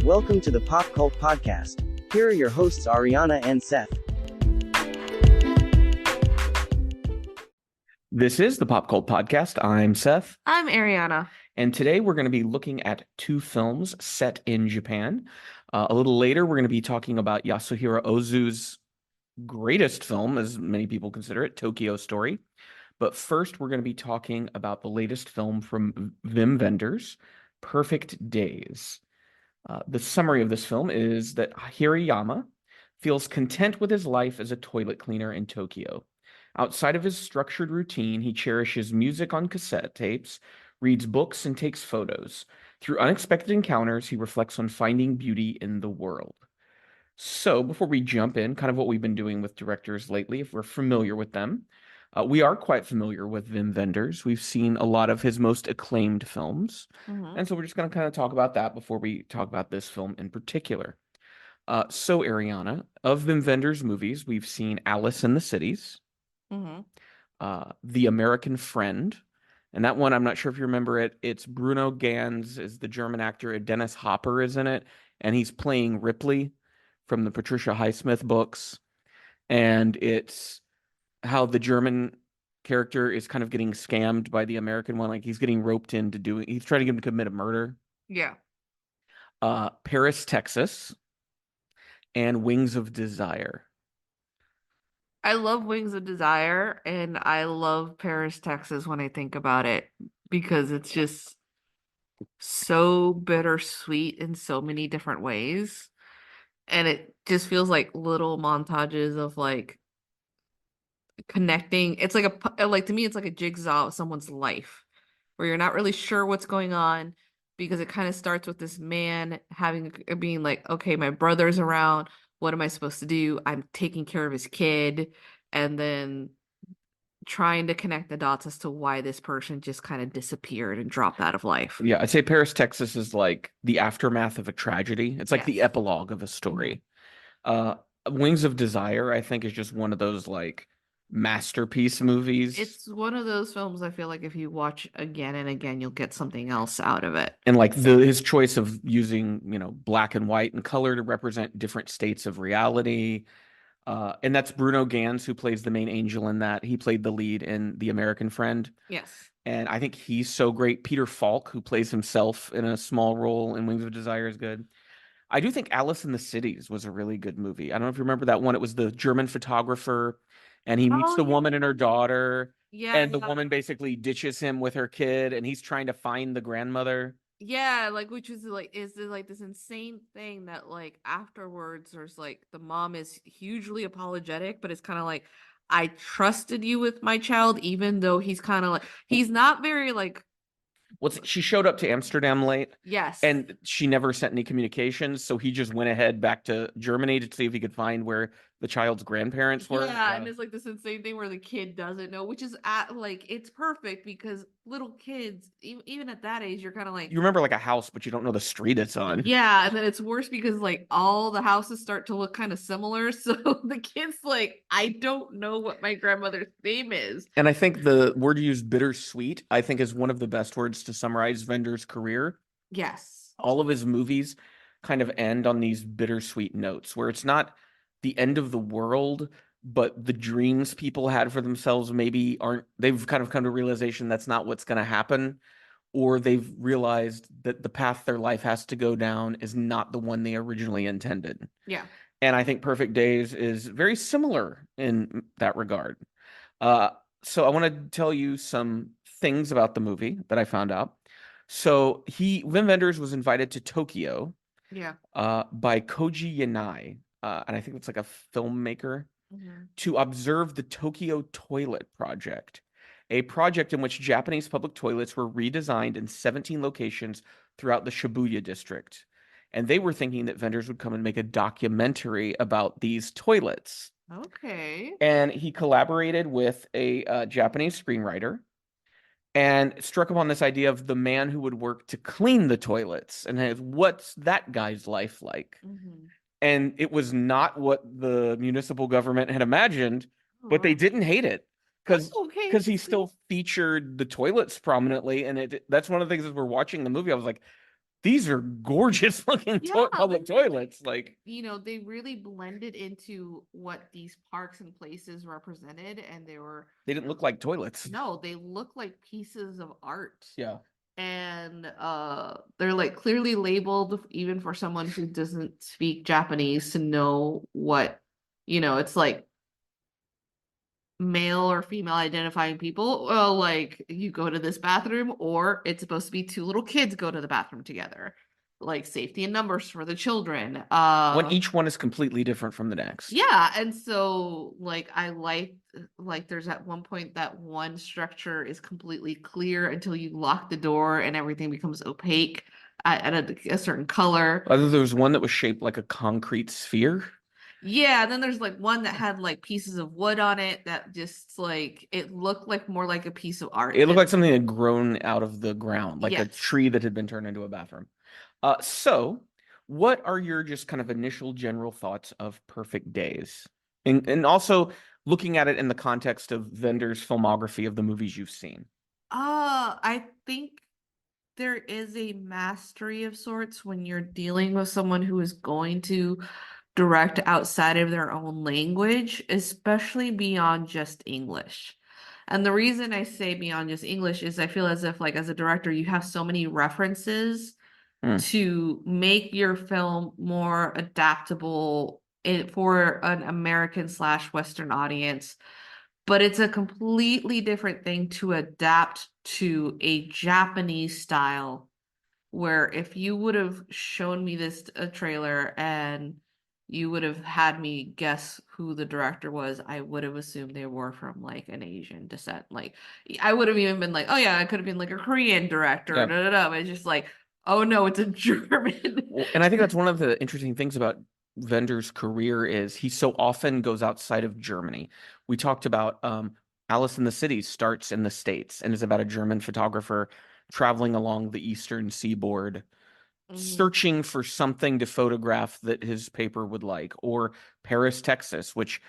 Welcome to the Pop Cult Podcast. Here are your hosts Ariana and Seth. This is the Pop Cult Podcast. I'm Seth. I'm Ariana. And today we're going to be looking at two films set in Japan. A little later, we're going to be talking about Yasuhiro Ozu's greatest film, as many people consider it, Tokyo Story. But first, we're going to be talking about the latest film from Wim Wenders, Perfect Days. The summary of this film is that Hirayama feels content with his life as a toilet cleaner in Tokyo. Outside of his structured routine, he cherishes music on cassette tapes, reads books, and takes photos. Through unexpected encounters, he reflects on finding beauty in the world. So, before we jump in, kind of what we've been doing with directors lately, if we're familiar with them, we are quite familiar with Wim Wenders. We've seen a lot of his most acclaimed films. And so we're just going to kind of talk about that before we talk about this film in particular. So, Ariana, of Wim Wenders' movies, we've seen Alice in the Cities, The American Friend, and that one, I'm not sure if you remember it. It's Bruno Ganz is the German actor. Dennis Hopper is in it, and he's playing Ripley from the Patricia Highsmith books. And it's how the German character is kind of getting scammed by the American one. Like he's getting roped into he's trying to get him to commit a murder. Yeah. Paris, Texas, and Wings of Desire. I love Wings of Desire and I love Paris, Texas when I think about it because it's just so bittersweet in so many different ways. And it just feels like little montages of like connecting. It's like to me, it's like a jigsaw of someone's life where you're not really sure what's going on because it kind of starts with this man being like, okay, my brother's around. What am I supposed to do? I'm taking care of his kid. And then trying to connect the dots as to why this person just kind of disappeared and dropped out of life. Yeah, I'd say Paris, Texas is like the aftermath of a tragedy. It's like the epilogue of a story. Wings of Desire, I think, is just one of those like masterpiece movies. It's one of those films I feel like if you watch again and again, you'll get something else out of it. And like his choice of using, black and white and color to represent different states of reality. And that's Bruno Ganz, who plays the main angel in that. He played the lead in The American Friend. Yes. And I think he's so great. Peter Falk, who plays himself in a small role in Wings of Desire, is good. I do think Alice in the Cities was a really good movie. I don't know if you remember that one. It was the German photographer, and he meets the woman and her daughter. Yeah. And the woman basically ditches him with her kid, and he's trying to find the grandmother. Yeah, like which is like this insane thing that like afterwards there's like the mom is hugely apologetic, but it's kind of like I trusted you with my child, even though he's kind of like he's not very like. She showed up to Amsterdam late. Yes. And she never sent any communications, so he just went ahead back to Germany to see if he could find where the child's grandparents were. Yeah, and it's like this insane thing where the kid doesn't know, which is it's perfect because little kids, even at that age, you're kind of like you remember like a house, but you don't know the street it's on. Yeah, and then it's worse because like all the houses start to look kind of similar, so the kid's like, I don't know what my grandmother's name is. And I think the word you used, bittersweet, I think is one of the best words to summarize Wenders' career. Yes. All of his movies kind of end on these bittersweet notes where it's not the end of the world, but the dreams people had for themselves maybe they've kind of come to realization that's not what's going to happen, or they've realized that the path their life has to go down is not the one they originally intended. Yeah. And I think Perfect Days is very similar in that regard. So I want to tell you some things about the movie that I found out. So Wim Wenders was invited to Tokyo by Koji Yanai, and I think it's like a filmmaker, to observe the Tokyo Toilet Project, a project in which Japanese public toilets were redesigned in 17 locations throughout the Shibuya district. And they were thinking that Wenders would come and make a documentary about these toilets. Okay. And he collaborated with a Japanese screenwriter and struck upon this idea of the man who would work to clean the toilets and what's that guy's life like. And it was not what the municipal government had imagined, but they didn't hate it because he still featured the toilets prominently. And that's one of the things as we're watching the movie, I was like, these are gorgeous looking Yeah, public they're like, toilets. Like, they really blended into what these parks and places represented, and they didn't look like toilets. no, they look like pieces of art. Yeah. And they're like clearly labeled even for someone who doesn't speak Japanese to know what, it's like male or female identifying people. Well, like you go to this bathroom, or it's supposed to be two little kids go to the bathroom together, like safety in numbers for the children. When each one is completely different from the next. Yeah, and so like I like there's at one point that one structure is completely clear until you lock the door and everything becomes opaque at a certain color. Other there was one that was shaped like a concrete sphere. Yeah, and then there's like one that had like pieces of wood on it that just like it looked like more like a piece of art. It looked like something that had grown out of the ground, like a Yes. tree that had been turned into a bathroom. So what are your just kind of initial general thoughts of Perfect Days? And also looking at it in the context of Vendor's filmography of the movies you've seen. I think there is a mastery of sorts when you're dealing with someone who is going to direct outside of their own language, especially beyond just English. And the reason I say beyond just English is I feel as if, like, as a director, you have so many references to make your film more adaptable for an American slash Western audience. But it's a completely different thing to adapt to a Japanese style, where if you would have shown me this a trailer and you would have had me guess who the director was, I would have assumed they were from like an Asian descent. Like I would have even been like, oh yeah, it could have been like a Korean director. Yeah. But it's just like, oh no, it's a German. Well, and I think that's one of the interesting things about Vendor's career is he so often goes outside of Germany. We talked about Alice in the City starts in the States and is about a German photographer traveling along the eastern seaboard, searching for something to photograph that his paper would like, or Paris, Texas, which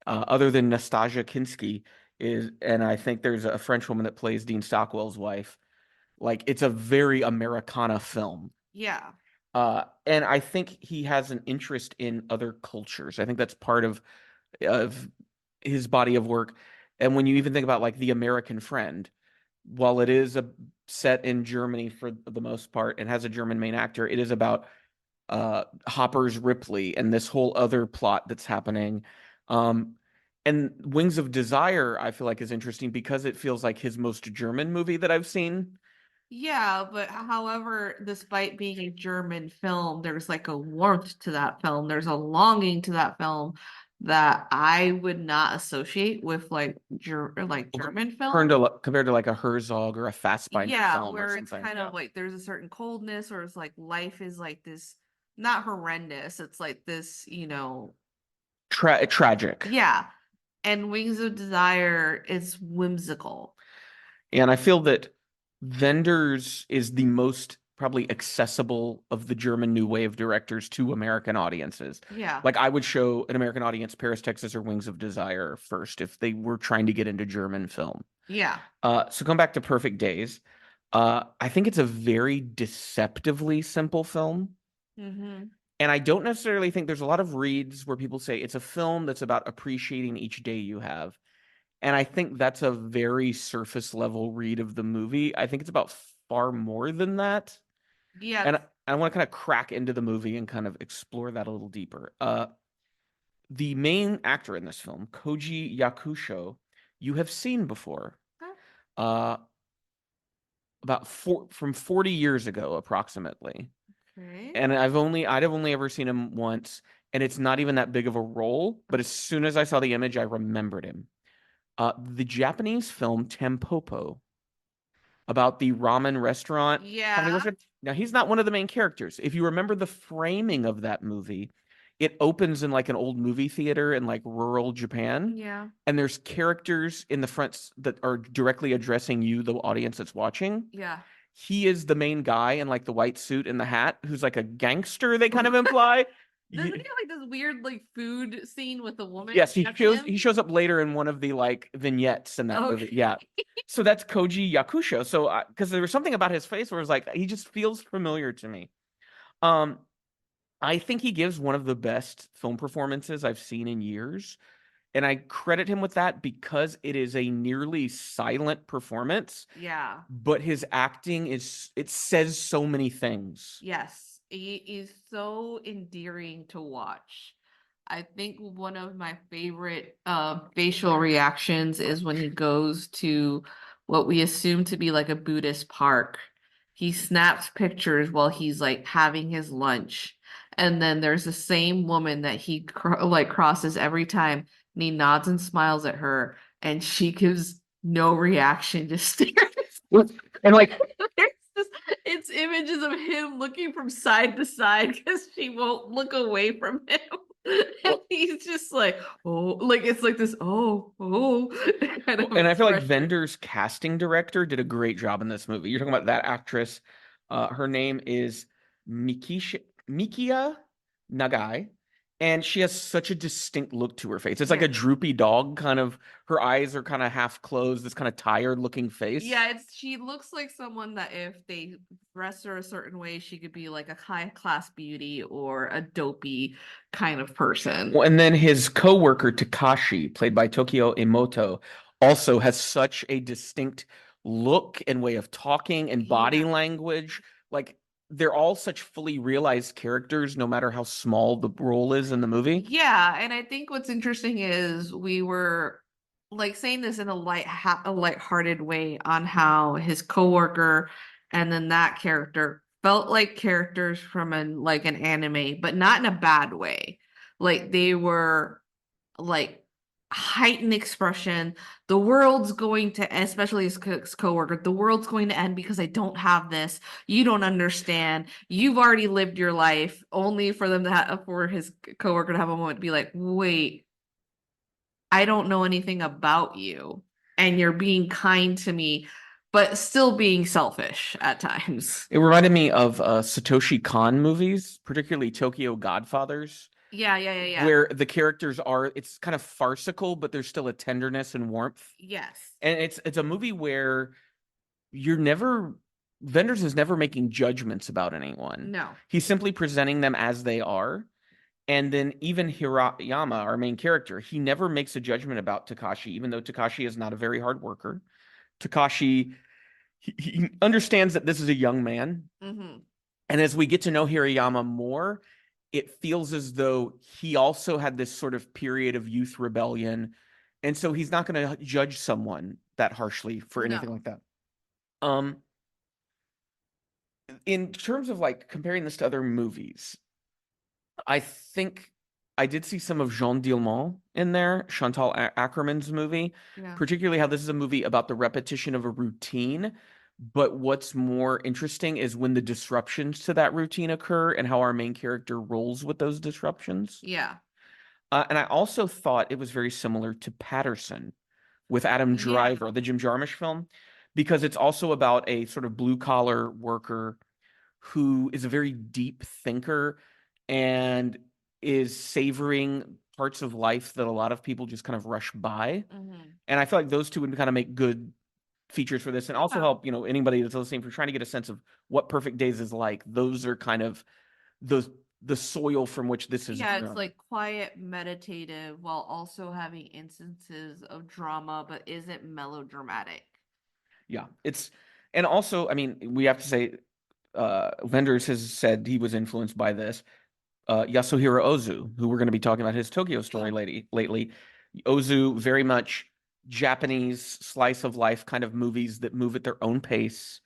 other than Nastasia Kinski is, and I think there's a French woman that plays Dean Stockwell's wife. Like it's a very Americana film. Yeah. And I think he has an interest in other cultures. I think that's part of his body of work. And when you even think about like The American Friend, while it is set in Germany for the most part and has a German main actor, it is about Hopper's Ripley and this whole other plot that's happening. And Wings of Desire, I feel like, is interesting because it feels like his most German movie that I've seen. Yeah, but however, despite being a German film, there's like a warmth to that film. There's a longing to that film that I would not associate with like German film. Compared to like a Herzog or a Fassbinder film or where it's something. kind of like there's a certain coldness, or it's like life is like this, not horrendous. It's like this, Tragic. Yeah. And Wings of Desire is whimsical. And I feel that Wenders is the most probably accessible of the German New Wave directors to American audiences. Yeah. Like I would show an American audience Paris, Texas, or Wings of Desire first if they were trying to get into German film. Yeah. So come back to Perfect Days. I think it's a very deceptively simple film. Mm-hmm. And I don't necessarily think there's a lot of reads where people say it's a film that's about appreciating each day you have. And I think that's a very surface level read of the movie. I think it's about far more than that. Yeah. And I want to kind of crack into the movie and kind of explore that a little deeper. The main actor in this film, Koji Yakusho, you have seen before. From 40 years ago, approximately. Okay. And I'd have only ever seen him once, and it's not even that big of a role. But as soon as I saw the image, I remembered him. The Japanese film Tampopo, about the ramen restaurant. Yeah. Now, he's not one of the main characters. If you remember the framing of that movie, it opens in like an old movie theater in like rural Japan. Yeah. And there's characters in the front that are directly addressing you, the audience that's watching. Yeah. He is the main guy in like the white suit and the hat, who's like a gangster, they kind of imply. Doesn't he have like this weird like food scene with a woman? Yes, That's him? he shows up later in one of the like vignettes in that movie. Yeah. Okay. So that's Koji Yakusho. So because there was something about his face where it was like he just feels familiar to me. Um, I think he gives one of the best film performances I've seen in years. And I credit him with that because it is a nearly silent performance, Yeah. but his acting it says so many things. Yes. He is so endearing to watch. I think one of my favorite facial reactions is when he goes to what we assume to be like a Buddhist park. He snaps pictures while he's like having his lunch. And then there's the same woman that he like crosses every time, and he nods and smiles at her, and she gives no reaction, just stares. And like It's images of him looking from side to side because she won't look away from him. And he's just like, oh, like it's like this, oh, kind of and I feel like expression. Vendor's casting director did a great job in this movie. You're talking about that actress. Her name is Mikia Nagai, and she has such a distinct look to her face. It's like a Yeah. droopy dog kind of. Her eyes are kind of half closed. This kind of tired looking face. Yeah, she looks like someone that if they dress her a certain way, she could be like a high class beauty or a dopey kind of person. Well, and then his coworker Takashi, played by Tokyo Emoto, also has such a distinct look and way of talking and body Yeah. language. Like they're all such fully realized characters, no matter how small the role is in the movie. Yeah, and I think what's interesting is we were like saying this in a light-hearted way on how his coworker and then that character felt like characters from an anime, but not in a bad way. Like they were like heightened expression. The world's going to, especially his coworker, the world's going to end because I don't have this. You don't understand. You've already lived your life. Only for them to have, for his coworker to have a moment to be like, wait, I don't know anything about you, and you're being kind to me, but still being selfish at times. It reminded me of Satoshi Kon movies, particularly Tokyo Godfathers, Yeah. where the characters it's kind of farcical, but there's still a tenderness and warmth. Yes. And it's a movie where Vendors is never making judgments about anyone. No. He's simply presenting them as they are. And then even Hirayama, our main character, he never makes a judgment about Takashi, even though Takashi is not a very hard worker. Takashi, he understands that this is a young man. Mm-hmm. And as we get to know Hirayama more, it feels as though he also had this sort of period of youth rebellion. And so he's not going to judge someone that harshly for anything No. like that. In terms of like comparing this to other movies, I think I did see some of Jean Dielmont in there, Chantal Ackerman's movie, Yeah. particularly how this is a movie about the repetition of a routine. But what's more interesting is when the disruptions to that routine occur and how our main character rolls with those disruptions. Yeah. And I also thought it was very similar to Patterson with Adam Yeah. Driver, the Jim Jarmusch film, because it's also about a sort of blue collar worker who is a very deep thinker and is savoring parts of life that a lot of people just kind of rush by. Mm-hmm. And I feel like those two would kind of make good features for this and also help, anybody that's listening for trying to get a sense of what Perfect Days is like. Those are kind of the soil from which this is Yeah, grown. it's like quiet, meditative, while also having instances of drama, but isn't melodramatic. Yeah, and also, I mean, we have to say, Vendors has said he was influenced by this. Yasuhiro Ozu, who we're going to be talking about his Tokyo Story lately. Ozu, very much Japanese slice of life kind of movies that move at their own pace,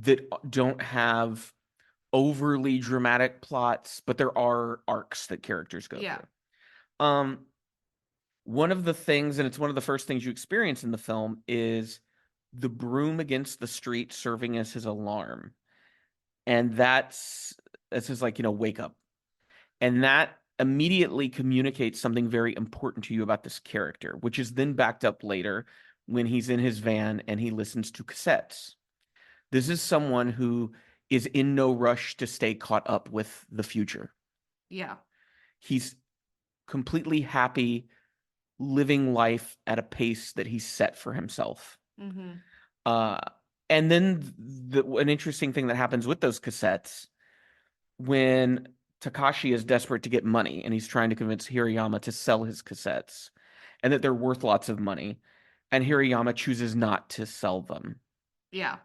that don't have overly dramatic plots, but there are arcs that characters go through. One of the things, and it's one of the first things you experience in the film, is the broom against the street serving as his alarm. And that's his like, wake up. And that immediately communicates something very important to you about this character, which is then backed up later when he's in his van and he listens to cassettes. This is someone who is in no rush to stay caught up with the future. Yeah. He's completely happy living life at a pace that he's set for himself. Mm-hmm. Uh, and then an interesting thing that happens with those cassettes when Takashi is desperate to get money and he's trying to convince Hirayama to sell his cassettes and that they're worth lots of money, and Hirayama chooses not to sell them. Yeah.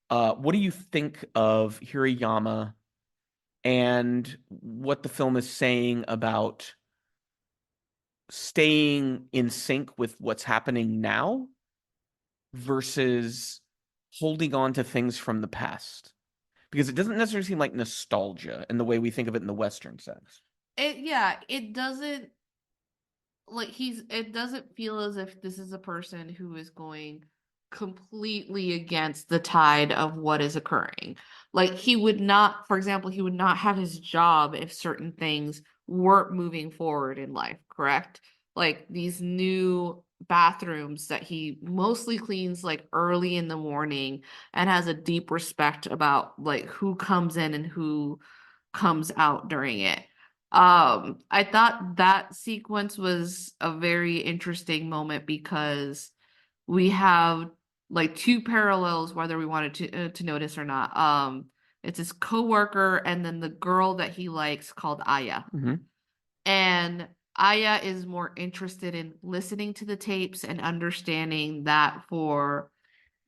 What do you think of Hirayama and what the film is saying about staying in sync with what's happening now versus holding on to things from the past? Because it doesn't necessarily seem like nostalgia in the way we think of it in the Western sense. It doesn't it doesn't feel as if this is a person who is going completely against the tide of what is occurring. Like he would not, for example, he would not have his job if certain things weren't moving forward in life, correct? Like these new bathrooms that he mostly cleans like early in the morning and has a deep respect about like who comes in and who comes out during it. I thought that sequence was a very interesting moment because we have like two parallels, whether we wanted to notice or not. It's his coworker and then the girl that he likes called Aya. Mm-hmm. And Aya is more interested in listening to the tapes and understanding that for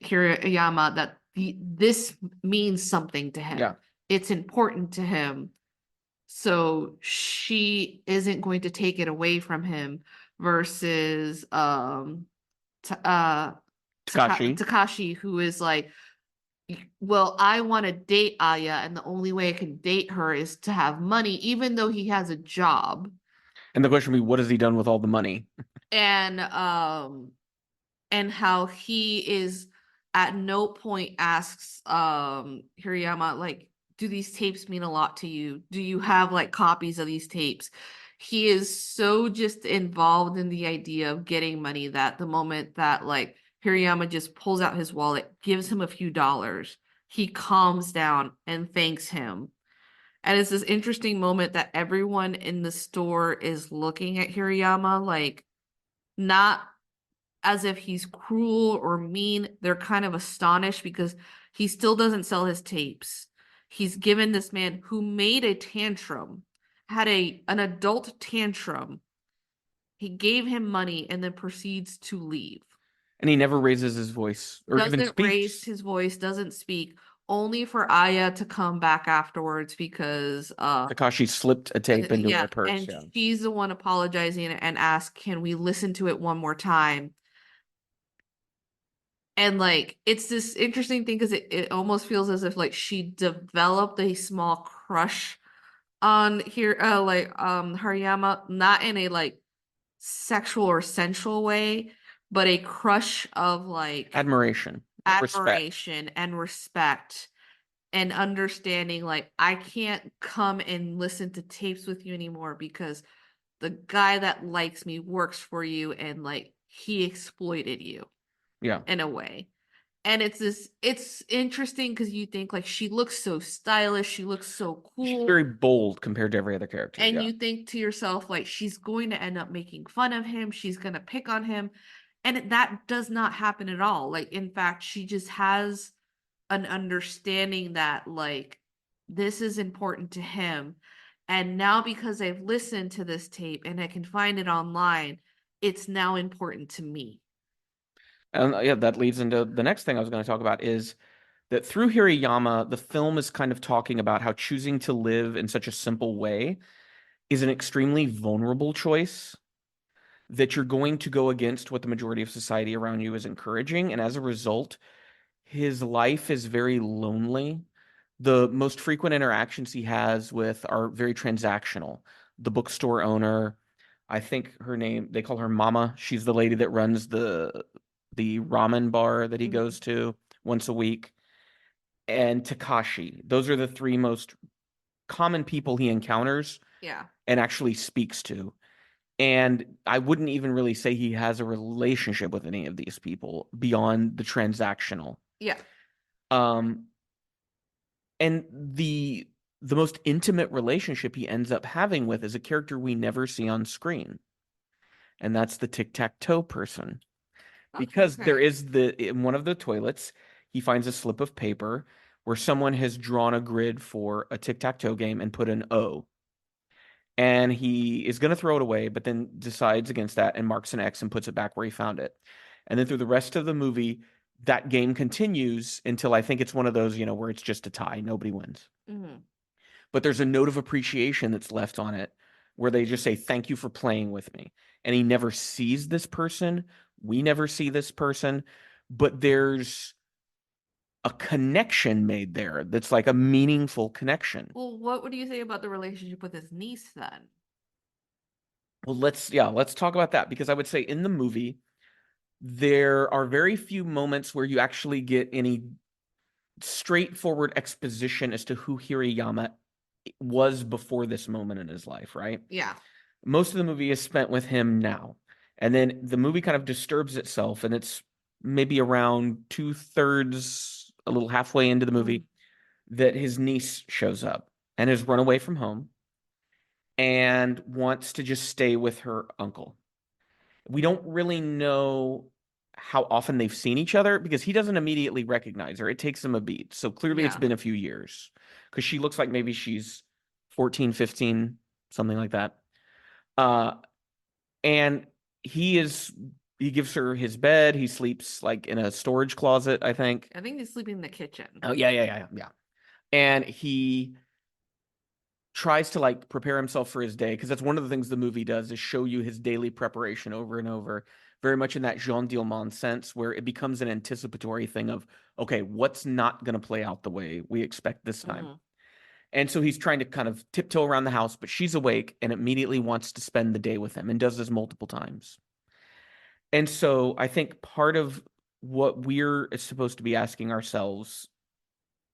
Hirayama that this means something to him. Yeah. It's important to him. So she isn't going to take it away from him versus Takashi. Takashi, who is like, well, I want to date Aya, and the only way I can date her is to have money, even though he has a job. And the question would be, what has he done with all the money? And how he is at no point asks Hirayama like, do these tapes mean a lot to you? Do you have like copies of these tapes? He is so just involved in the idea of getting money that the moment that like Hirayama just pulls out his wallet, gives him a few dollars, he calms down and thanks him. And it's this interesting moment that everyone in the store is looking at Hirayama like not as if he's cruel or mean. They're kind of astonished because he still doesn't sell his tapes. He's given this man who made a tantrum, had an adult tantrum. He gave him money and then proceeds to leave. And he never raises his voice or even Doesn't speaks. raise his voice, doesn't speak, only for Aya to come back afterwards because Takashi slipped a tape into her purse. and Yeah. she's the one apologizing and asked, can we listen to it one more time? And like it's this interesting thing because it almost feels as if like she developed a small crush on Hariyama, not in a like sexual or sensual way, but a crush of like Admiration, admiration and respect and understanding like I can't come and listen to tapes with you anymore because the guy that likes me works for you and like he exploited you. Yeah. In a way. And it's interesting because you think like she looks so stylish, she looks so cool. She's very bold compared to every other character. And yeah. you think to yourself, like, she's going to end up making fun of him, she's gonna pick on him. And that does not happen at all. Like, in fact, she just has an understanding that like this is important to him. And now because I've listened to this tape and I can find it online, it's now important to me. And yeah, that leads into the next thing I was going to talk about is that through Hirayama, the film is kind of talking about how choosing to live in such a simple way is an extremely vulnerable choice, that you're going to go against what the majority of society around you is encouraging. And as a result, his life is very lonely. The most frequent interactions he has with are very transactional. The bookstore owner, I think her name, they call her Mama. She's the lady that runs the ramen bar that he goes to once a week. And Takashi. Those are the three most common people he encounters and actually speaks to. And I wouldn't even really say he has a relationship with any of these people beyond the transactional. Yeah. And the the most intimate relationship he ends up having with is a character we never see on screen. And that's the tic-tac-toe person. Because there Okay. is in one of the toilets, he finds a slip of paper where someone has drawn a grid for a tic-tac-toe game and put an O. And he is going to throw it away, but then decides against that and marks an X and puts it back where he found it. And then through the rest of the movie, that game continues until I think it's one of those, where it's just a tie, nobody wins. Mhm. But there's a note of appreciation that's left on it where they just say, "Thank you for playing with me." And he never sees this person. We never see this person, but there's a connection made there that's like a meaningful connection. Well, what would you say about the relationship with his niece then? Well, let's talk about that, because I would say in the movie, there are very few moments where you actually get any straightforward exposition as to who Hirayama was before this moment in his life, right? Yeah. Most of the movie is spent with him now. And then the movie kind of disturbs itself, and it's maybe around 2/3, a little halfway into the movie, that his niece shows up and has run away from home and wants to just stay with her uncle. We don't really know how often they've seen each other because he doesn't immediately recognize her. It takes him a beat. So clearly it's Yeah. been a few years, because she looks like maybe she's 14, 15, something like that. Uh, and he gives her his bed. He sleeps like in a storage closet, I think. I think he's sleeping in the kitchen. Oh, yeah. And he tries to like prepare himself for his day, because that's one of the things the movie does, is show you his daily preparation over and over, very much in that Jean Dielmand sense, where it becomes an anticipatory thing of, okay, what's not going to play out the way we expect this time. Mhm. And so he's trying to kind of tiptoe around the house, but she's awake and immediately wants to spend the day with him and does this multiple times. And so I think part of what we're supposed to be asking ourselves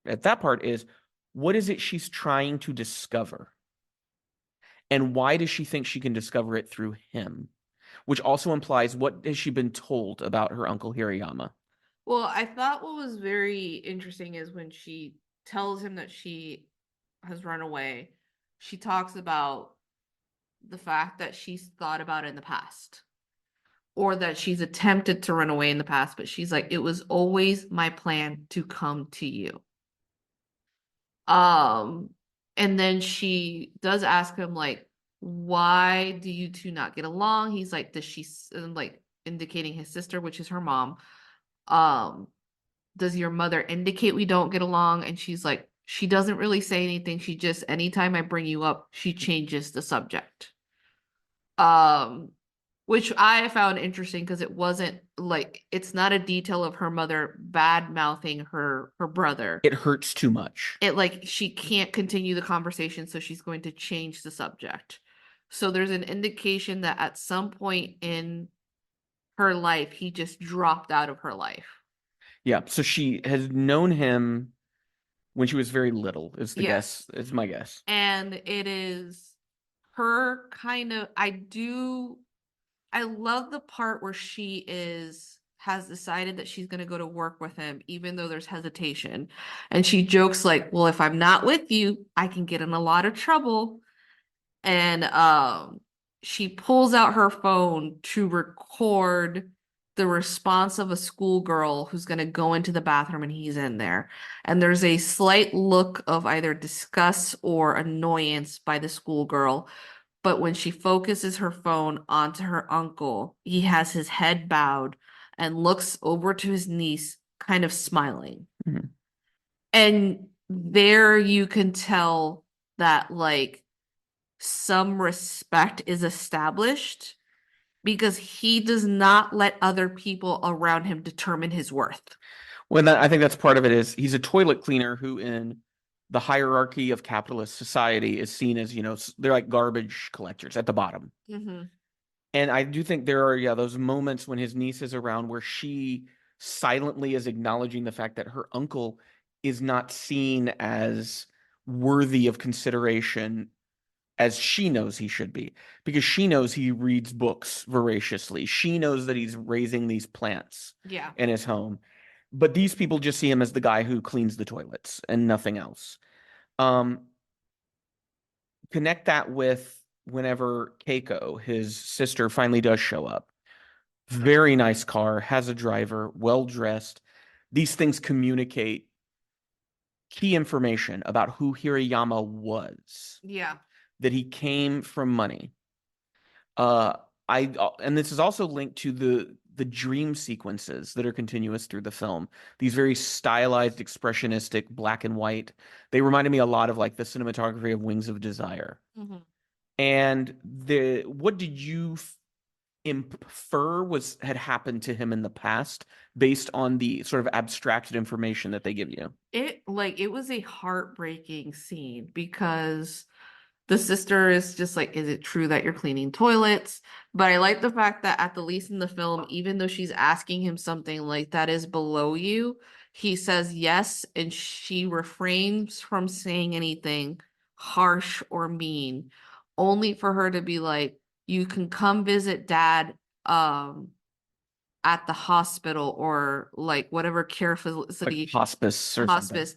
at that part is, what is it she's trying to discover? And why does she think she can discover it through him? Which also implies, what has she been told about her uncle Hirayama? Well, I thought what was very interesting is when she tells him that she has run away, she talks about the fact that she's thought about it in the past, or that she's attempted to run away in the past, but she's like, it was always my plan to come to you. Um, and then she does ask him, like, why do you two not get along? He's like, does she, like, indicating his sister, which is her mom. Um, does your mother indicate we don't get along? And she's like, she doesn't really say anything. She just, anytime I bring you up, she changes the subject. Um, which I found interesting because it wasn't like, it's not a detail of her mother bad mouthing her brother. It hurts too much. It like she can't continue the conversation, so she's going to change the subject. So there's an indication that at some point in her life, he just dropped out of her life. Yeah. So she has known him when she was very little, is the Yes. guess. Is my guess. And it is her kind of, I love the part where she has decided that she's going to go to work with him, even though there's hesitation. And she jokes like, well, if I'm not with you, I can get in a lot of trouble. And she pulls out her phone to record the response of a schoolgirl who's going to go into the bathroom and he's in there. And there's a slight look of either disgust or annoyance by the schoolgirl. But when she focuses her phone onto her uncle, he has his head bowed and looks over to his niece, kind of smiling. Mhm. And there you can tell that, like, some respect is established because he does not let other people around him determine his worth. When I think that's part of it, is he's a toilet cleaner who, in the hierarchy of capitalist society, is seen as, they're like garbage collectors at the bottom. Mm-hmm. And I do think there are, those moments when his niece is around where she silently is acknowledging the fact that her uncle is not seen as worthy of consideration as she knows he should be, because she knows he reads books voraciously. She knows that he's raising these plants Yeah. in his home. But these people just see him as the guy who cleans the toilets and nothing else. connect that with whenever Keiko, his sister, finally does show up. Very nice car, has a driver, well dressed. These things communicate key information about who Hirayama was, Yeah. that he came from money. Uh, and this is also linked to the dream sequences that are continuous through the film. These very stylized, expressionistic, black and white. They reminded me a lot of like the cinematography of Wings of Desire. Hmm. And what did you infer had happened to him in the past based on the sort of abstracted information that they give you? It was a heartbreaking scene because the sister is just like, is it true that you're cleaning toilets? But I like the fact that at the least in the film, even though she's asking him something like that is below you, he says yes, and she refrains from saying anything harsh or mean, only for her to be like, you can come visit dad at the hospital or like whatever care Like facility hospice or something. hospice.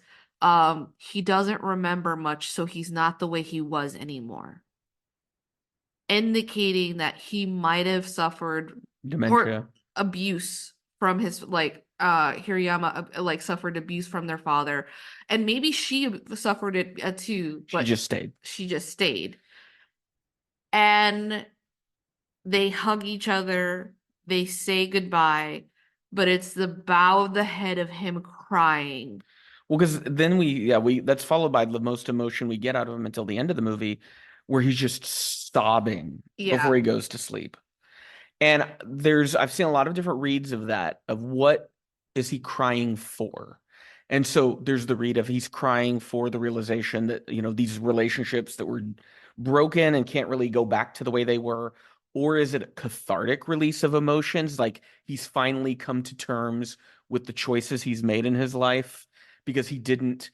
He doesn't remember much, so he's not the way he was anymore, indicating that he might have suffered Dementia. abuse from his Hirayama like suffered abuse from their father, and maybe she suffered it too, She but just stayed. she just stayed. And they hug each other, they say goodbye, but it's the bow of the head of him crying. Well, because then that's followed by the most emotion we get out of him until the end of the movie, where he's just sobbing before Yeah. he goes to sleep. And I've seen a lot of different reads of that, of what is he crying for. And so there's the read of he's crying for the realization that, these relationships that were broken and can't really go back to the way they were. Or is it a cathartic release of emotions? Like he's finally come to terms with the choices he's made in his life because he didn't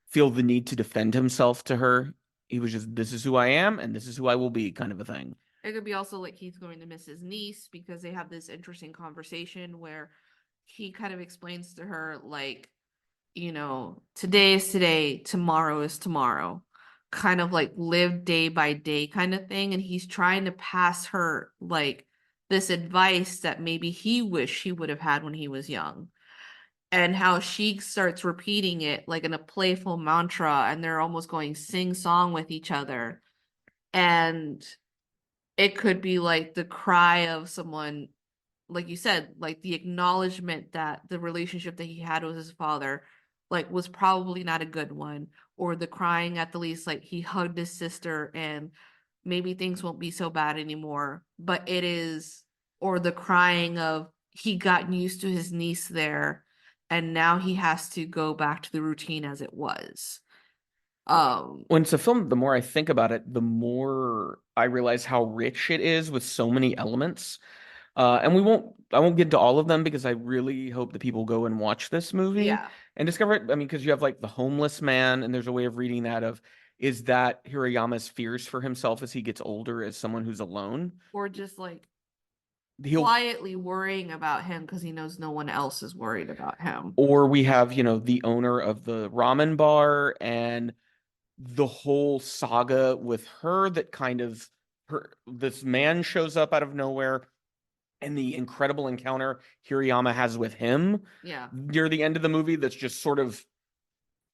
feel the need to defend himself to her. He was just, this is who I am and this is who I will be, kind of a thing. It could be also like he's going to miss his niece because they have this interesting conversation where he kind of explains to her, like, today is today, tomorrow is tomorrow, kind of like live day by day kind of thing. And he's trying to pass her like this advice that maybe he wished he would have had when he was young. And how she starts repeating it like in a playful mantra, and they're almost going sing song with each other. And it could be like the cry of someone, like you said, like the acknowledgement that the relationship that he had with his father like was probably not a good one, or the crying at the least like he hugged his sister and maybe things won't be so bad anymore, but it is, or the crying of he gotten used to his niece there and now he has to go back to the routine as it was. When it's a film, the more I think about it, the more I realize how rich it is with so many elements. And I won't get into all of them because I really hope that people go and watch this movie Yeah. and discover it. I mean, because you have like the homeless man, and there's a way of reading that of, is that Hirayama's fears for himself as he gets older as someone who's alone? Or just like He'll, quietly worrying about him because he knows no one else is worried about him. or we have, the owner of the ramen bar and the whole saga with her that kind of this man shows up out of nowhere, and the incredible encounter Hirayama has with him Yeah. near the end of the movie that's just sort of,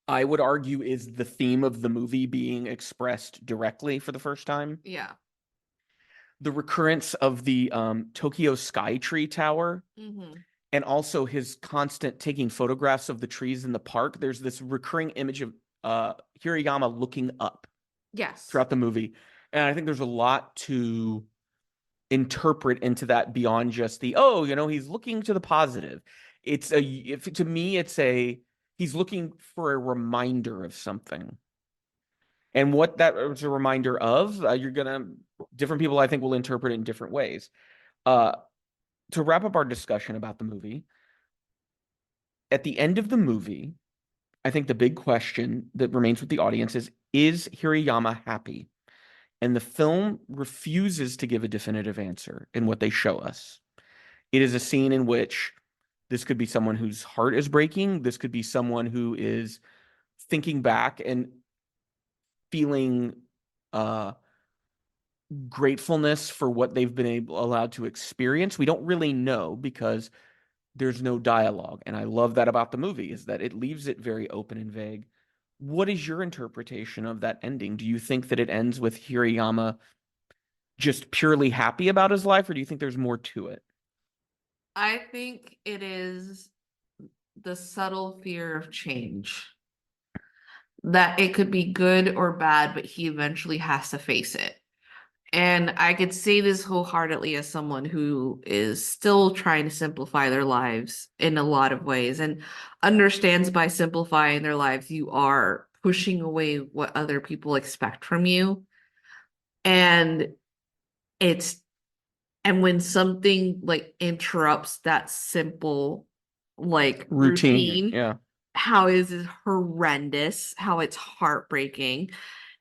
I would argue, is the theme of the movie being expressed directly for the first time. Yeah. The recurrence of the Tokyo Skytree Tower, Mm-hmm. and also his constant taking photographs of the trees in the park. There's this recurring image of Hirayama looking up Yes. throughout the movie. And I think there's a lot to interpret into that beyond just he's looking to the positive. To me, he's looking for a reminder of something. And what that is a reminder of, different people I think will interpret it in different ways. To wrap up our discussion about the movie, at the end of the movie, I think the big question that remains with the audience is Hirayama happy? And the film refuses to give a definitive answer in what they show us. It is a scene in which this could be someone whose heart is breaking. This could be someone who is thinking back and feeling uh gratefulness for what they've been allowed to experience. We don't really know because there's no dialogue. And I love that about the movie, is that it leaves it very open and vague. What is your interpretation of that ending? Do you think that it ends with Hirayama just purely happy about his life, or do you think there's more to it? I think it is the subtle fear of change. That it could be good or bad, but he eventually has to face it. And I could say this wholeheartedly as someone who is still trying to simplify their lives in a lot of ways and understands by simplifying their lives, you are pushing away what other people expect from you. And it's, and when something like interrupts that simple like routine, Yeah. how is it horrendous, how it's heartbreaking.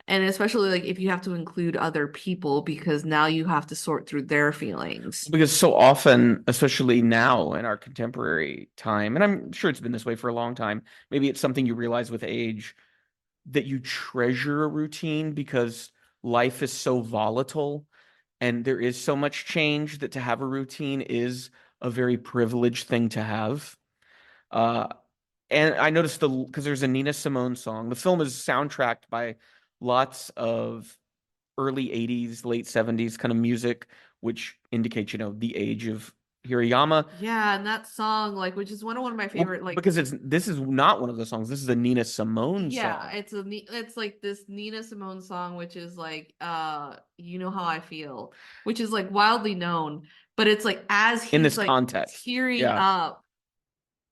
And especially like if you have to include other people because now you have to sort through their feelings. Because so often, especially now in our contemporary time, and I'm sure it's been this way for a long time, maybe it's something you realize with age, that you treasure a routine because life is so volatile and there is so much change, that to have a routine is a very privileged thing to have. And I noticed because there's a Nina Simone song. The film is soundtracked by lots of early 80s, late 70s kind of music, which indicates, the age of Hirayama. Yeah, and that song, like, which is one of my favorite, like, because this is not one of the songs. This is a Nina Simone yeah, song. it's like this Nina Simone song, which is like, you know how I feel, which is like wildly known, but it's like as In he's this like context. tearing Yeah. up,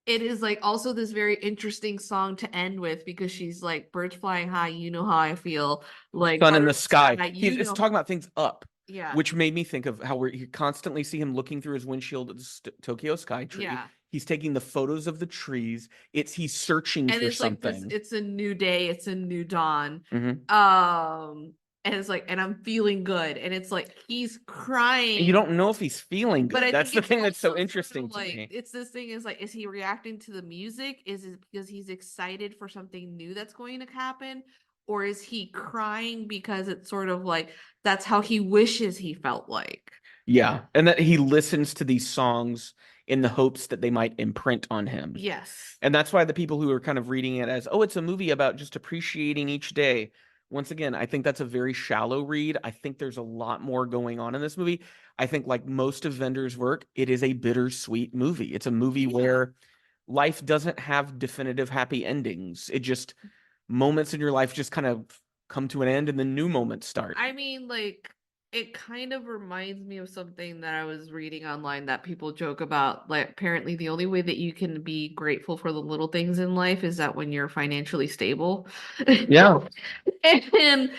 it is like also this very interesting song to end with because she's like birds flying high, you know how I feel, like Sun in the sky. It's know. talking about things up. Yeah. Which made me think of how you constantly see him looking through his windshield at the Tokyo Sky Tree. Yeah. He's taking the photos of the trees. He's searching and for it's something. like this, it's a new day, it's a new dawn. Mhm. And it's like, and I'm feeling good. And it's like he's crying. And you don't know if he's feeling But good. I That's think the thing it's that's so also interesting sort of to like, me. it's this thing is like, is he reacting to the music? Is it because he's excited for something new that's going to happen? Or is he crying because it's sort of like that's how he wishes he felt like? Yeah, and that he listens to these songs in the hopes that they might imprint on him. Yes. And that's why the people who are kind of reading it as, oh, it's a movie about just appreciating each day. Once again, I think that's a very shallow read. I think there's a lot more going on in this movie. I think, like most of Vender's work, it is a bittersweet movie. It's a movie where life doesn't have definitive happy endings. It just, moments in your life just kind of come to an end and then new moments start. I mean, like, it kind of reminds me of something that I was reading online that people joke about. Like, apparently, the only way that you can be grateful for the little things in life is that when you're financially stable. Yeah. And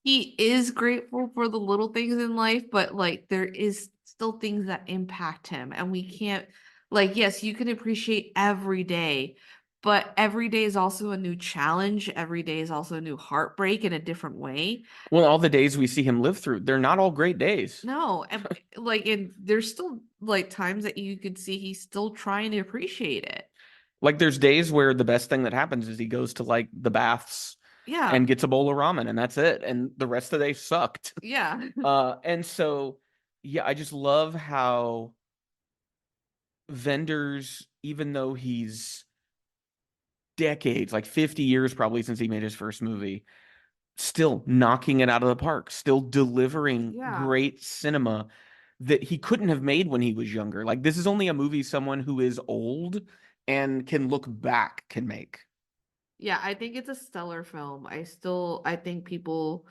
he is grateful for the little things in life, but like, there is still things that impact him. And we can't, like, yes, you can appreciate every day, but every day is also a new challenge. Every day is also a new heartbreak in a different way. Well, all the days we see him live through, they're not all great days. No, and like, and there's still like times that you could see he's still trying to appreciate it. Like there's days where the best thing that happens is he goes to like the baths Yeah. and gets a bowl of ramen and that's it. And the rest of the day sucked. Yeah. And so, yeah, I just love how Vendors, even though he's decades, like 50 years probably since he made his first movie, still knocking it out of the park, still delivering great cinema that he couldn't have made when he was younger. Like this is only a movie someone who is old and can look back can make. Yeah, I think it's a stellar film. I think people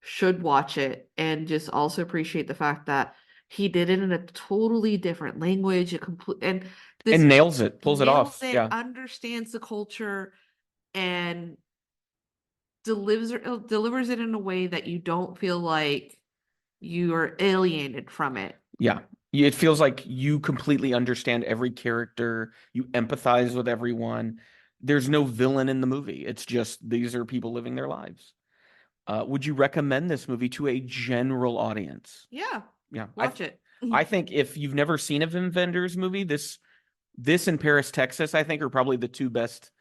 should watch it and just also appreciate the fact that he did it in a totally different language, and nails it, pulls it off. Yeah. Understands the culture and delivers it in a way that you don't feel like you are alienated from it. Yeah. It feels like you completely understand every character, you empathize with everyone. There's no villain in the movie. It's just these are people living their lives. Would you recommend this movie to a general audience? Yeah. Yeah. Watch it. I think if you've never seen a Wim Wenders movie, this and Paris, Texas, I think are probably the two best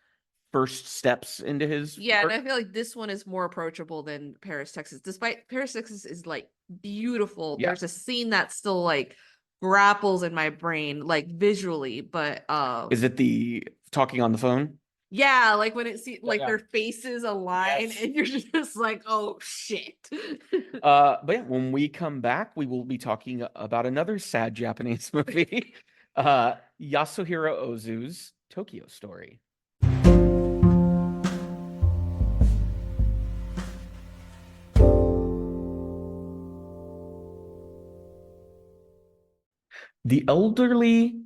first steps into his Yeah, and work. I feel like this one is more approachable than Paris, Texas. Despite Paris, Texas is like beautiful. Yeah. There's a scene that still like grapples in my brain, like visually, but Is it the talking on the phone? yeah, like when it see like yeah. their faces align Yes. and you're just like, oh shit. But yeah, when we come back, we will be talking about another sad Japanese movie, Yasuhiro Ozu's Tokyo Story. The elderly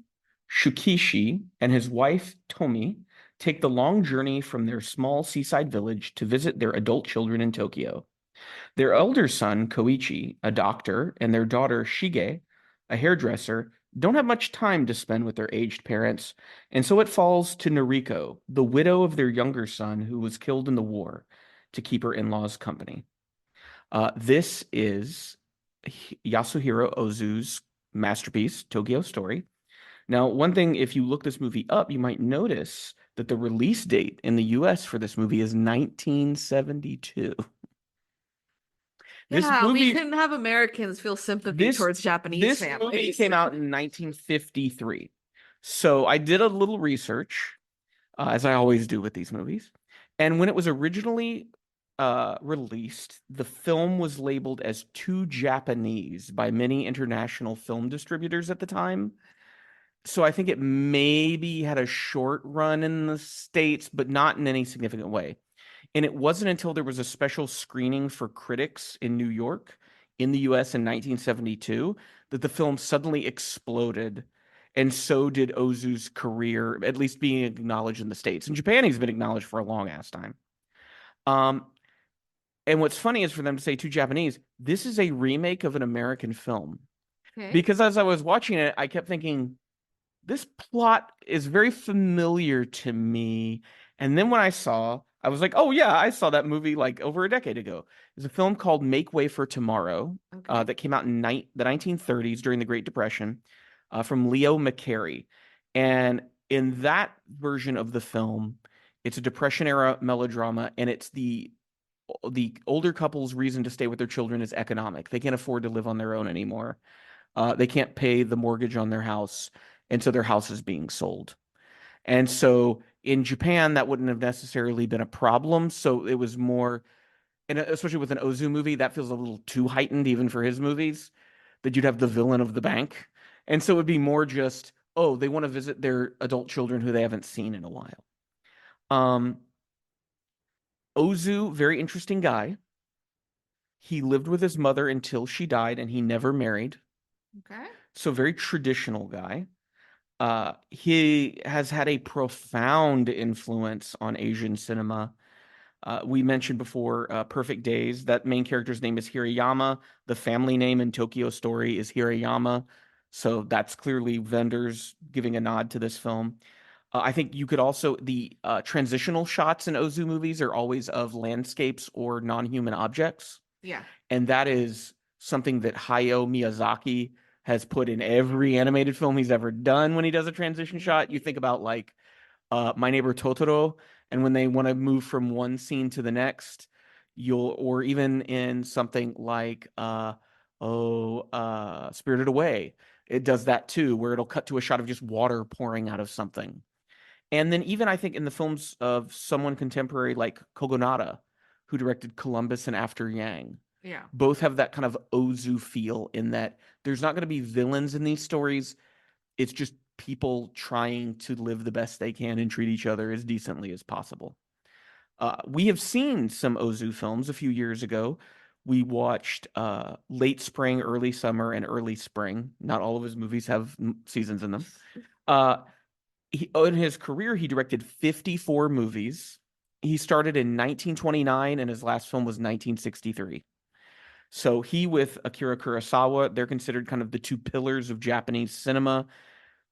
Shukishi and his wife Tomi take the long journey from their small seaside village to visit their adult children in Tokyo. Their elder son, Koichi, a doctor, and their daughter, Shige, a hairdresser, don't have much time to spend with their aged parents, and so it falls to Noriko, the widow of their younger son who was killed in the war, to keep her in-laws company. This is Yasuhiro Ozu's masterpiece, Tokyo Story. Now, one thing, if you look this movie up, you might notice that the release date in the US for this movie is 1972. This Yeah, we movie, couldn't have Americans feel sympathy this towards Japanese this movie families. came out in 1953. So I did a little research, as I always do with these movies. And when it was originally released, the film was labeled as too Japanese by many international film distributors at the time. So I think it maybe had a short run in the States, but not in any significant way. And it wasn't until there was a special screening for critics in New York in the US in 1972 that the film suddenly exploded. And so did Ozu's career, at least being acknowledged in the States. In Japan, he's been acknowledged for a long ass time. And what's funny is for them to say to Japanese, this is a remake of an American film. Okay. Because as I was watching it, I kept thinking, this plot is very familiar to me. And then when I was like, oh yeah, I saw that movie like over a decade ago. There's a film called Make Way for Tomorrow Okay. that came out in the 1930s during the Great Depression from Leo McCarey. And in that version of the film, it's a Depression era melodrama, and it's the older couple's reason to stay with their children is economic. They can't afford to live on their own anymore. They can't pay the mortgage on their house, and so their house is being sold. And so in Japan, that wouldn't have necessarily been a problem. So it was more, and especially with an Ozu movie, that feels a little too heightened even for his movies, that you'd have the villain of the bank. And so it would be more just, oh, they want to visit their adult children who they haven't seen in a while. Ozu, very interesting guy. He lived with his mother until she died, and he never married. Okay. So very traditional guy. He has had a profound influence on Asian cinema. We mentioned before Perfect Days. That main character's name is Hirayama. The family name in Tokyo Story is Hirayama. So that's clearly vendors giving a nod to this film. I think you could also, the transitional shots in Ozu movies are always of landscapes or non-human objects. Yeah. And that is something that Hayao Miyazaki has put in every animated film he's ever done. When he does a transition shot, you think about like My Neighbor Totoro, and when they want to move from one scene to the next, or even in something like Spirited Away, it does that too, where it'll cut to a shot of just water pouring out of something. And then even I think in the films of someone contemporary like Kogonada, who directed Columbus and After Yang, Yeah. both have that kind of Ozu feel, in that there's not going to be villains in these stories. It's just people trying to live the best they can and treat each other as decently as possible. We have seen some Ozu films a few years ago. We watched Late Spring, Early Summer, and Early Spring. Not all of his movies have seasons in them. In his career, he directed 54 movies. He started in 1929, and his last film was 1963. So he with Akira Kurosawa, they're considered kind of the two pillars of Japanese cinema,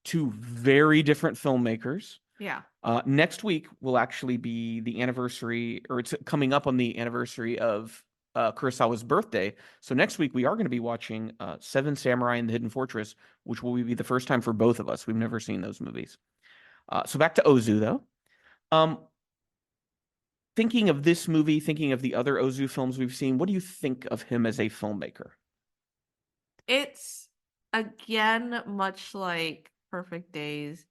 two very different filmmakers. Yeah. Next week will actually be the anniversary, or it's coming up on the anniversary of Kurosawa's birthday. So next week we are going to be watching Seven Samurai and the Hidden Fortress, which will be the first time for both of us. We've never seen those movies. So back to Ozu, though. thinking of this movie, thinking of the other Ozu films we've seen, what do you think of him as a filmmaker? It's again much like Perfect Days,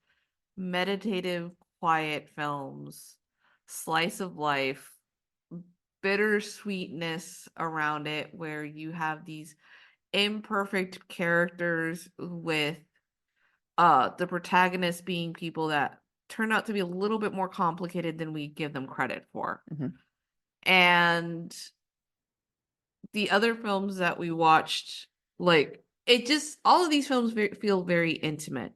meditative, quiet films, slice of life, bittersweetness around it, where you have these imperfect characters with the protagonists being people that turn out to be a little bit more complicated than we give them credit for. Mhm. And the other films that we watched, like it just all of these films feel very intimate.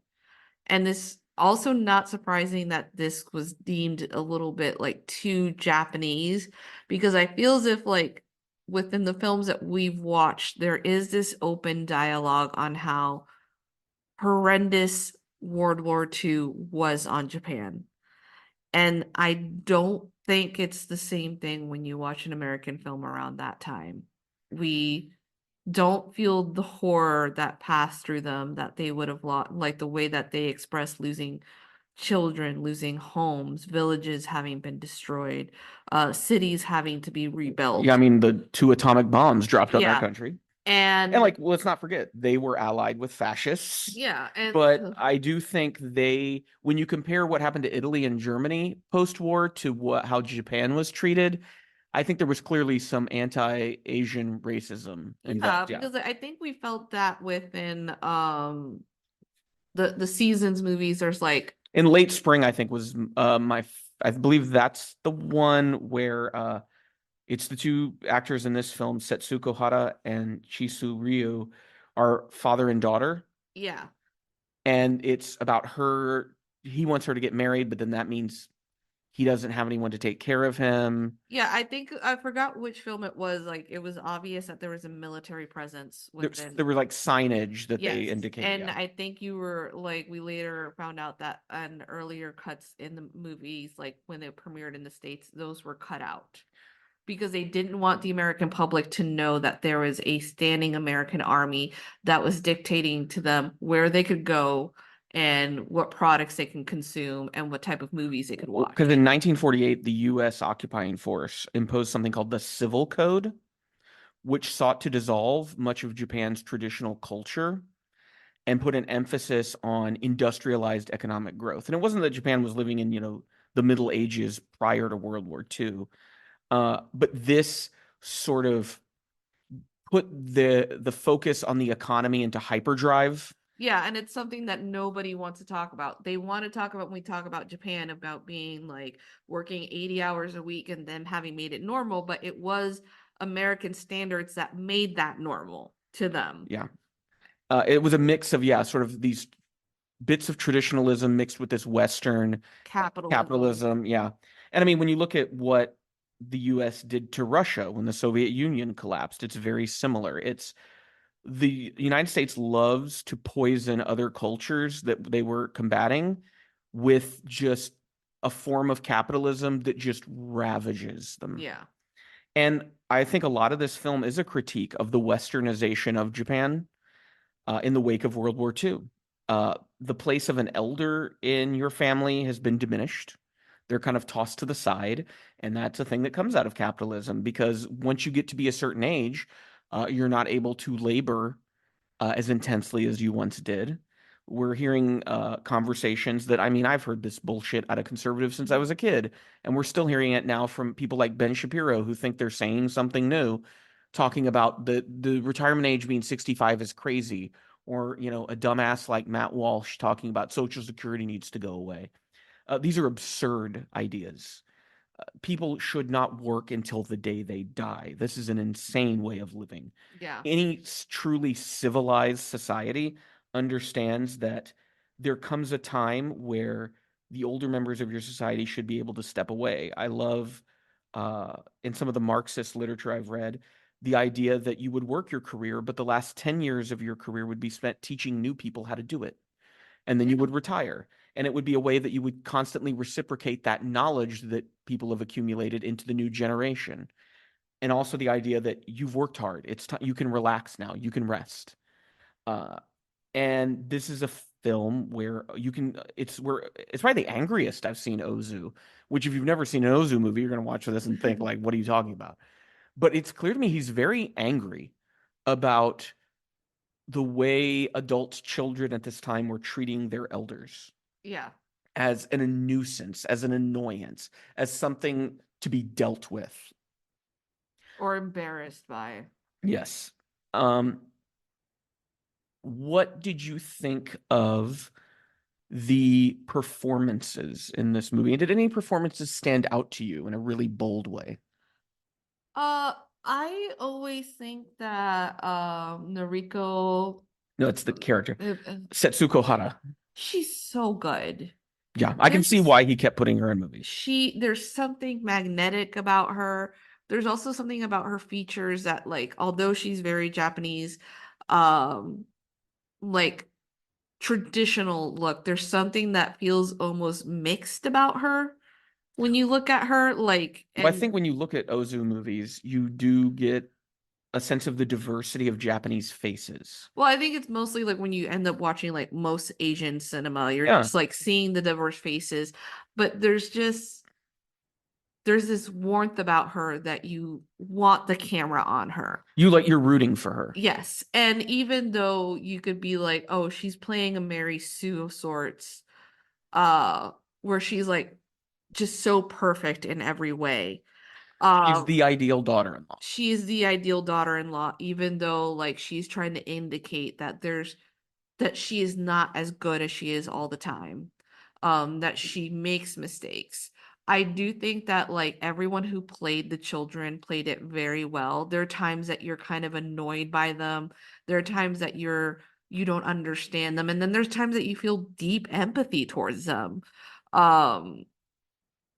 And this also not surprising that this was deemed a little bit like too Japanese, because I feel as if like within the films that we've watched, there is this open dialogue on how horrendous World War II was on Japan. And I don't think it's the same thing when you watch an American film around that time. We don't feel the horror that passed through them, that they would have lost, like the way that they expressed losing children, losing homes, villages having been destroyed, cities having to be rebuilt. Yeah, I mean, the 2 atomic bombs dropped on our Yeah. country. And And like, let's not forget, they were allied with fascists. yeah, and But I do think when you compare what happened to Italy and Germany post-war to how Japan was treated, I think there was clearly some anti-Asian racism involved. Yeah. because I think we felt that within the Seasons movies. There's like In Late Spring, I think was I believe that's the one where it's the 2 actors in this film, Setsuko Hara and Chisu Ryu, are father and daughter. yeah. And it's about her. He wants her to get married, but then that means he doesn't have anyone to take care of him. Yeah, I think I forgot which film it was. Like it was obvious that there was a military presence within. There was like signage that they Yes, indicate. and Yeah. I think you were like we later found out that on earlier cuts in the movies, like when they premiered in the States, those were cut out because they didn't want the American public to know that there was a standing American army that was dictating to them where they could go and what products they can consume and what type of movies they could watch. Because in 1948, the U.S. occupying force imposed something called the Civil Code, which sought to dissolve much of Japan's traditional culture and put an emphasis on industrialized economic growth. And it wasn't that Japan was living in, the Middle Ages prior to World War II, but this sort of put the focus on the economy into hyperdrive. Yeah, and it's something that nobody wants to talk about. They want to talk about when we talk about Japan about being like working 80 hours a week and them having made it normal, but it was American standards that made that normal to them. Yeah. It was a mix of, sort of these bits of traditionalism mixed with this Western capitalism. Yeah. And I mean, when you look at what the US did to Russia when the Soviet Union collapsed, it's very similar. It's the United States loves to poison other cultures that they were combating with just a form of capitalism that just ravages them. Yeah. And I think a lot of this film is a critique of the westernization of Japan in the wake of World War II. The place of an elder in your family has been diminished. They're kind of tossed to the side. And that's a thing that comes out of capitalism, because once you get to be a certain age, you're not able to labor as intensely as you once did. We're hearing conversations that, I mean, I've heard this bullshit out of conservatives since I was a kid, and we're still hearing it now from people like Ben Shapiro, who think they're saying something new, talking about the retirement age being 65 is crazy, or a dumbass like Matt Walsh talking about Social Security needs to go away. These are absurd ideas. People should not work until the day they die. This is an insane way of living. Yeah. Any truly civilized society understands that there comes a time where the older members of your society should be able to step away. I love, in some of the Marxist literature I've read, the idea that you would work your career, but the last 10 years of your career would be spent teaching new people how to do it. And then you would retire. And it would be a way that you would constantly reciprocate that knowledge that people have accumulated into the new generation. And also the idea that you've worked hard. It's you can relax now. You can rest. And this is film where it's probably the angriest I've seen Ozu, which if you've never seen an Ozu movie, you're going to watch this and think like, what are you talking about? But it's clear to me he's very angry about the way adult children at this time were treating their elders Yeah. as a nuisance, as an annoyance, as something to be dealt with. Or embarrassed by. Yes. What did you think of the performances in this movie? And did any performances stand out to you in a really bold way? I always think that Noriko, No, it's the character. uh, Setsuko Hara. she's so good. Yeah, I can see There's why he kept putting her in movies. there's something magnetic about her. There's also something about her features that, like, although she's very Japanese, like traditional look, there's something that feels almost mixed about her when you look at her, like, But I and think when you look at Ozu movies, you do get a sense of the diversity of Japanese faces. well, I think it's mostly like when you end up watching like most Asian cinema, you're Yeah. just like seeing the diverse faces, but there's this warmth about her that you want the camera on her. You're rooting for her. Yes. And even though you could be like, oh, she's playing a Mary Sue of sorts, where she's like just so perfect in every way. She's the ideal daughter-in-law. She is the ideal daughter-in-law, even though like she's trying to indicate that that she is not as good as she is all the time. That she makes mistakes. I do think that like everyone who played the children played it very well. There are times that you're kind of annoyed by them. There are times that you don't understand them, and then there's times that you feel deep empathy towards them.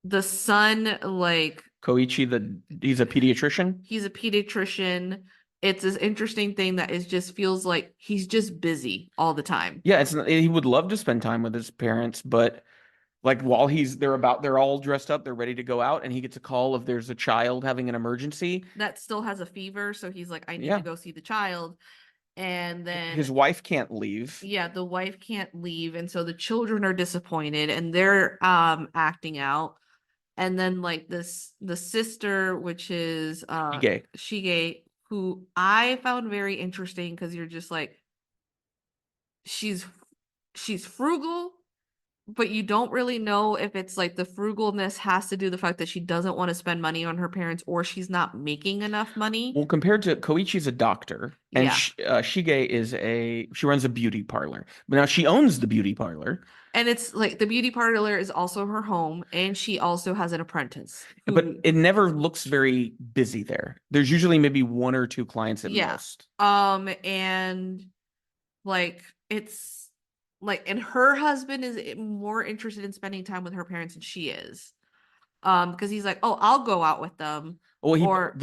The son, like, Koichi, he's a pediatrician. he's a pediatrician. It's this interesting thing that is just feels like he's just busy all the time. Yeah, he would love to spend time with his parents, but like while they're all dressed up, they're ready to go out, and he gets a call if there's a child having an emergency. That still has a fever, so he's like, I need Yeah. to go see the child. And then His wife can't leave. yeah, the wife can't leave, and so the children are disappointed and they're acting out. And then like the sister, which is Gay. Shige, who I found very interesting because you're just like, she's frugal, but you don't really know if it's like the frugalness has to do the fact that she doesn't want to spend money on her parents or she's not making enough money. Well, compared to Koichi's a doctor, and Yeah. Shige she runs a beauty parlor. But now she owns the beauty parlor. And it's like the beauty parlor is also her home, and she also has an apprentice. But who- it never looks very busy there. There's usually maybe one or two clients at Yeah. most. And like it's like, and her husband is more interested in spending time with her parents than she is. Because he's like, oh, I'll go out with them. Well,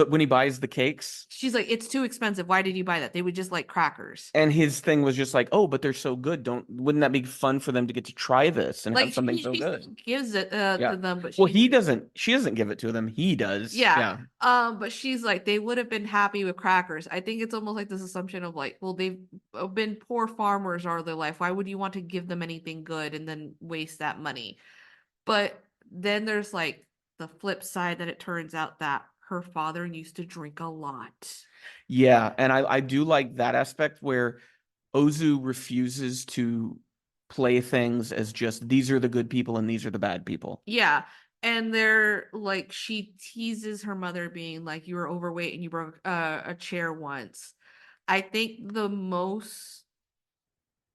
when he buys the cakes, She's like, it's too expensive. Why did you buy that? They would just like crackers. and his thing was just like, oh, but they're so good. Wouldn't that be fun for them to get to try this and Like have something she so good? gives it Yeah. to them, but Well, she doesn't give it to them. He does. Yeah. But she's like, they would have been happy with crackers. I think it's almost like this assumption of like, well, they've been poor farmers all their life. Why would you want to give them anything good and then waste that money? But then there's like the flip side that it turns out that her father used to drink a lot. Yeah, and I do like that aspect where Ozu refuses to play things as just these are the good people and these are the bad people. Yeah. And they're like, she teases her mother being like, you were overweight and you broke a chair once. I think the most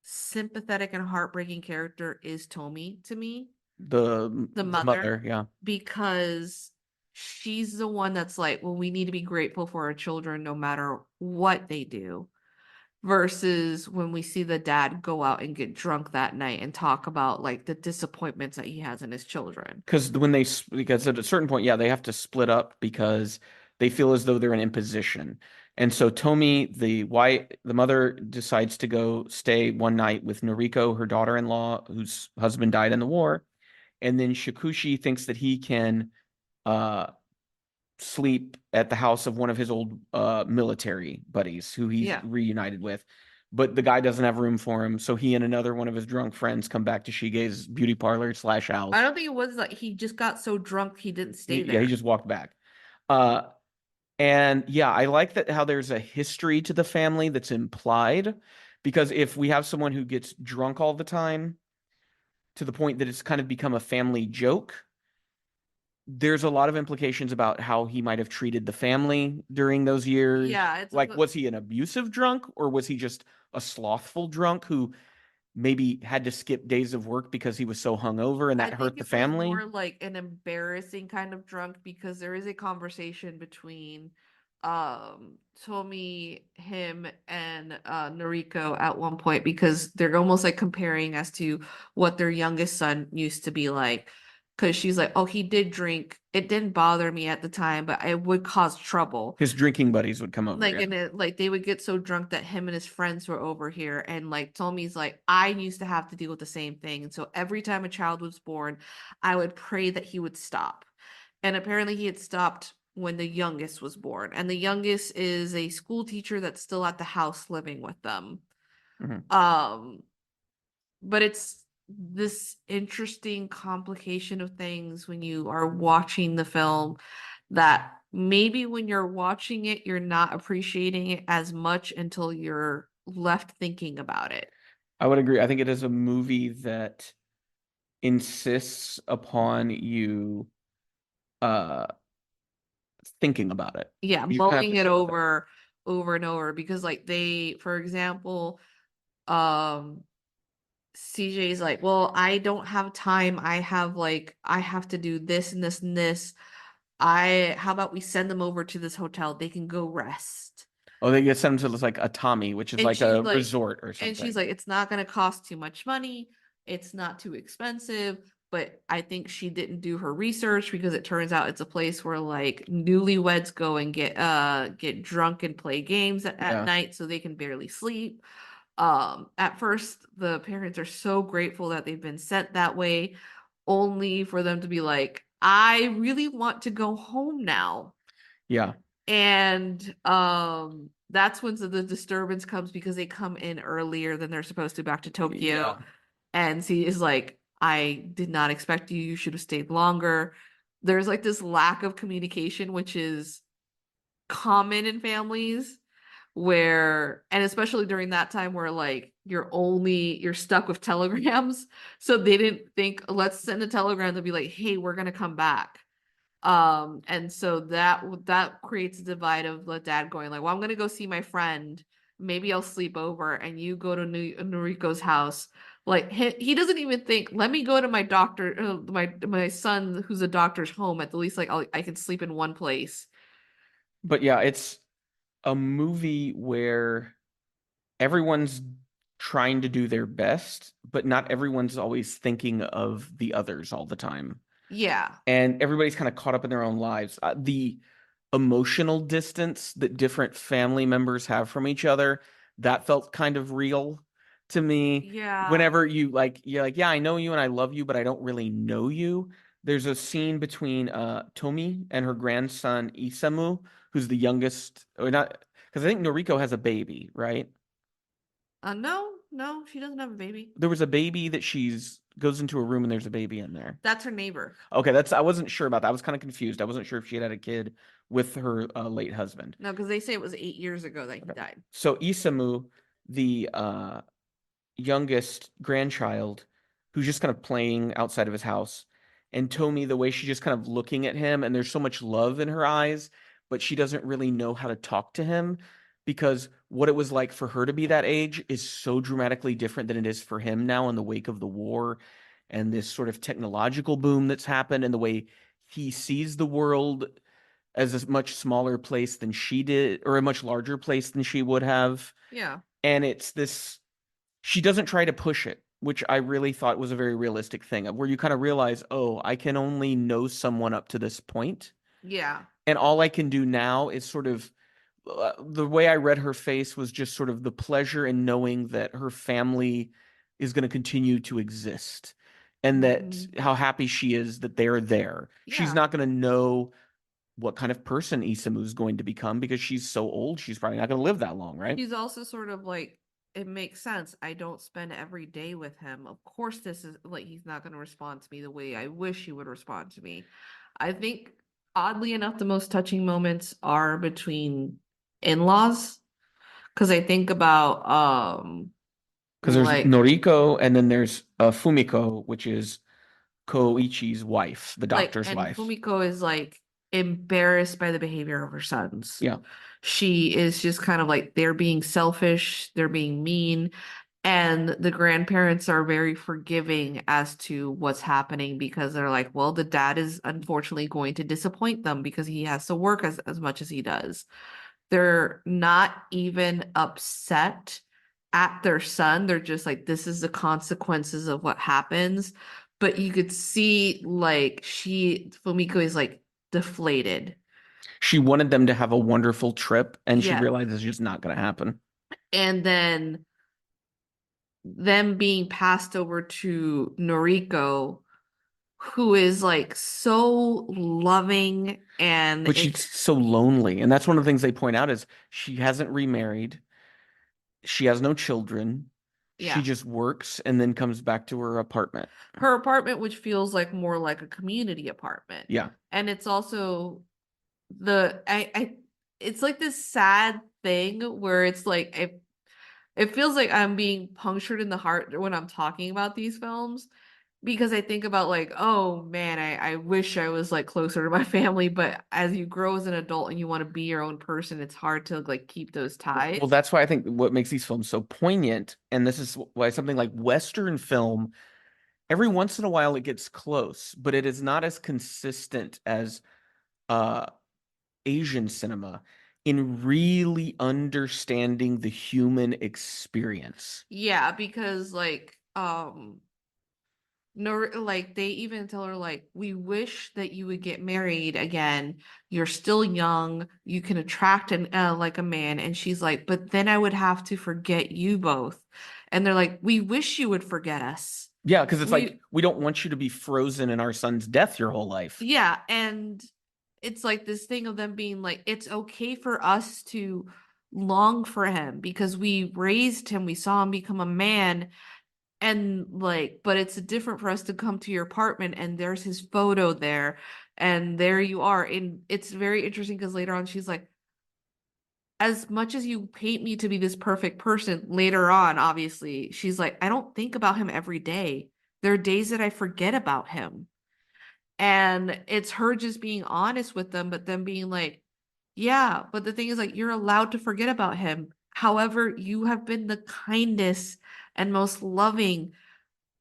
sympathetic and heartbreaking character is Tomi to me. The mother. Yeah. Because she's the one that's like, well, we need to be grateful for our children no matter what they do. Versus when we see the dad go out and get drunk that night and talk about like the disappointments that he has in his children. Because at a certain point, yeah, they have to split up because they feel as though they're an imposition. And so Tomi, the mother, decides to go stay one night with Noriko, her daughter-in-law, whose husband died in the war. And then Shikushi thinks that he can sleep at the house of one of his old military buddies who he's reunited with. but the guy doesn't have room for him, so he and another one of his drunk friends come back to Shige's beauty parlor / house. I don't think it was like he just got so drunk he didn't stay Yeah, he there. just walked back. Uh, and yeah, I like that how there's a history to the family that's implied, because if we have someone who gets drunk all the time to the point that it's kind of become a family joke, there's a lot of implications about how he might have treated the family during those years. Yeah, it's Like, was he an abusive drunk, or was he just a slothful drunk who maybe had to skip days of work because he was so hungover and I that think hurt the it was family? more like an embarrassing kind of drunk because there is a conversation between Tomi, him, and Noriko at one point because they're almost like comparing as to what their youngest son used to be like. Because she's like, oh, he did drink. It didn't bother me at the time, but it would cause trouble. His drinking buddies would come over. Like, Yeah. and it, like they would get so drunk that him and his friends were over here, and like Tommy's like, I used to have to deal with the same thing, and so every time a child was born, I would pray that he would stop. And apparently, he had stopped when the youngest was born, and the youngest is a school teacher that's still at the house living with them. Mhm. But it's this interesting complication of things when you are watching the film that maybe when you're watching it, you're not appreciating it as much until you're left thinking about it. I would agree. I think it is a movie that insists upon you thinking about it. Yeah, You kind of have mulling to it sit with it. over and over because like they, for example, um CJ's like, well, I don't have time. I have to do this and this and this. How about we send them over to this hotel? They can go rest. Oh, they get sent to like a Tommy, which is And like she's a like, resort or and she's something. like, it's not going to cost too much money. It's not too expensive. But I think she didn't do her research because it turns out it's a place where like newlyweds go and get drunk and play games at Yeah. night so they can barely sleep. At first the parents are so grateful that they've been sent that way, only for them to be like, I really want to go home now. Yeah. And that's when the disturbance comes because they come in earlier than they're supposed to back to Tokyo. Yeah. And she is like, I did not expect you. You should have stayed longer. There's like this lack of communication, which is common in families where, and especially during that time where like you're stuck with telegrams. So they didn't think, let's send a telegram to be like, hey, we're gonna come back. And so that creates a divide of the dad going like, well, I'm gonna go see my friend. Maybe I'll sleep over, and you go to Noriko's house. Like he doesn't even think, let me go to my doctor, my son who's a doctor's home. At the least, like I can sleep in one place. But yeah, it's a movie where everyone's trying to do their best, but not everyone's always thinking of the others all the time. Yeah, And everybody's kind of caught up in their own lives. The emotional distance that different family members have from each other, that felt kind of real to me. yeah. Whenever you're like, yeah, I know you and I love you, but I don't really know you. There's a scene between Tomi and her grandson Isamu, who's the youngest, or not, because I think Noriko has a baby, right? No, she doesn't have a baby. There was a baby that she's goes into a room and there's a baby in there. That's her neighbor. Okay, I wasn't sure about that. I was kind of confused. I wasn't sure if she had a kid with her late husband. No, because they say it was 8 years ago that he died. So Isamu, the youngest grandchild, who's just kind of playing outside of his house, and Tomi, the way she's just kind of looking at him, and there's so much love in her eyes, but she doesn't really know how to talk to him because what it was like for her to be that age is so dramatically different than it is for him now in the wake of the war and this sort of technological boom that's happened and the way he sees the world as a much smaller place than she did, or a much larger place than she would have. Yeah. And it's this, she doesn't try to push it, which I really thought was a very realistic thing, where you kind of realize, oh, I can only know someone up to this point. Yeah. And all I can do now is sort of, the way I read her face was just sort of the pleasure in knowing that her family is going to continue to exist and that how happy she is that they're there. She's Yeah. not going to know what kind of person Isamu's going to become because she's so old. She's probably not going to live that long, right? She's also sort of like it makes sense. I don't spend every day with him. Of course, this is like he's not going to respond to me the way I wish he would respond to me. I think, oddly enough, the most touching moments are between in-laws. Because I think about Because there's like Noriko and then there's Fumiko, which is Koichi's wife, the doctor's and wife. Fumiko is like embarrassed by the behavior of her sons. Yeah. She is just kind of like they're being selfish, they're being mean, and the grandparents are very forgiving as to what's happening because they're like, well, the dad is unfortunately going to disappoint them because he has to work as much as he does. They're not even upset at their son. They're just like, this is the consequences of what happens. But you could see like Fumiko is like deflated. She wanted them to have a wonderful trip, and she Yeah. realized it's just not going to happen. And then them being passed over to Noriko, who is like so loving and But she's so lonely. And that's one of the things they point out is she hasn't remarried. She has no children. She yeah. just works and then comes back to her apartment. Her apartment, which feels like more like a community apartment. Yeah. And it's also it's like this sad thing where it's like it feels like I'm being punctured in the heart when I'm talking about these films because I think about like, oh man, I wish I was like closer to my family, but as you grow as an adult and you want to be your own person, it's hard to like keep those ties. Well, that's why I think what makes these films so poignant, and this is why something like Western film, every once in a while it gets close, but it is not as consistent as uh Asian cinema in really understanding the human experience. Yeah, because like no, like they even tell her like, we wish that you would get married again. You're still young. You can attract an like a man. And she's like, but then I would have to forget you both. And they're like, we wish you would forget us. Yeah, because it's like we don't want you to be frozen in our son's death your whole life. Yeah, and it's like this thing of them being like, it's okay for us to long for him because we raised him, we saw him become a man, and like, but it's different for us to come to your apartment and there's his photo there, and there you are. And it's very interesting because later on she's like, as much as you paint me to be this perfect person, later on, obviously, she's like, I don't think about him every day. There are days that I forget about him. And it's her just being honest with them, but them being like, yeah, but the thing is, like, you're allowed to forget about him. However, you have been the kindest and most loving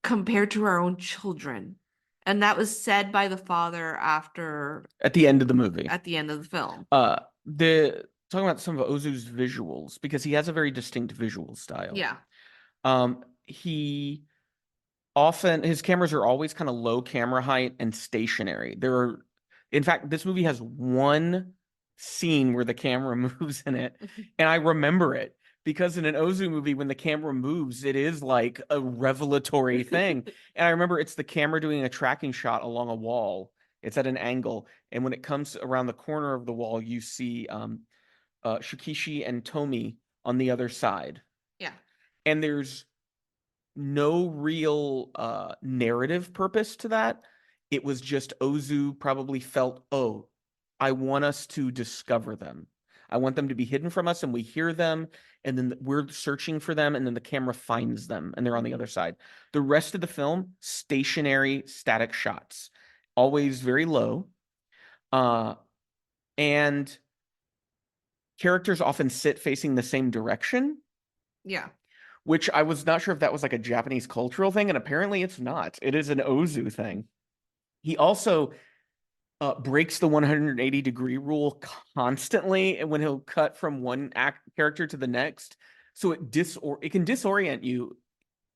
compared to our own children. And that was said by the father after At the end of the movie. at the end of the film. The talking about some of Ozu's visuals, because he has a very distinct visual style. Yeah. He often, his cameras are always kind of low camera height and stationary. In fact, this movie has one scene where the camera moves in it, and I remember it because in an Ozu movie, when the camera moves, it is like a revelatory thing. And I remember it's the camera doing a tracking shot along a wall. It's at an angle, and when it comes around the corner of the wall, you see Shukishi and Tomi on the other side. Yeah. And there's no real narrative purpose to that. It was just Ozu probably felt, oh, I want us to discover them. I want them to be hidden from us, and we hear them, and then we're searching for them, and then the camera finds them, and they're on the other side. The rest of the film, stationary, static shots, always very low. And characters often sit facing the same direction. Yeah. Which I was not sure if that was like a Japanese cultural thing, and apparently it's not. It is an Ozu thing. He also breaks the 180-degree rule constantly when he'll cut from one character to the next. So it can disorient you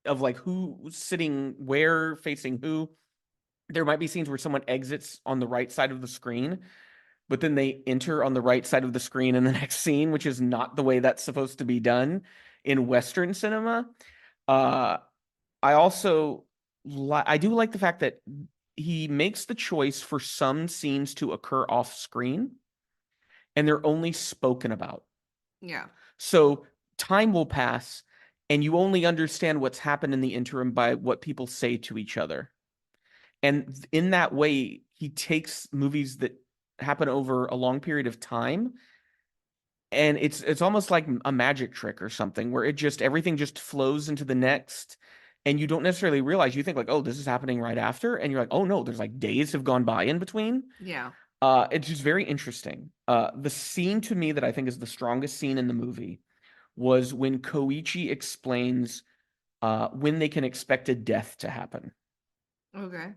of like who's sitting where, facing who. There might be scenes where someone exits on the right side of the screen, but then they enter on the right side of the screen in the next scene, which is not the way that's supposed to be done in Western cinema. I also I do like the fact that he makes the choice for some scenes to occur off screen, and they're only spoken about. Yeah. So time will pass, and you only understand what's happened in the interim by what people say to each other. And in that way, he takes movies that happen over a long period of time, and it's almost like a magic trick or something where everything just flows into the next, and you don't necessarily realize. You think like, oh, this is happening right after, and you're like, oh no, there's like days have gone by in between. Yeah. It's just very interesting. The scene to me that I think is the strongest scene in the movie was when Koichi explains when they can expect a death to happen. Okay.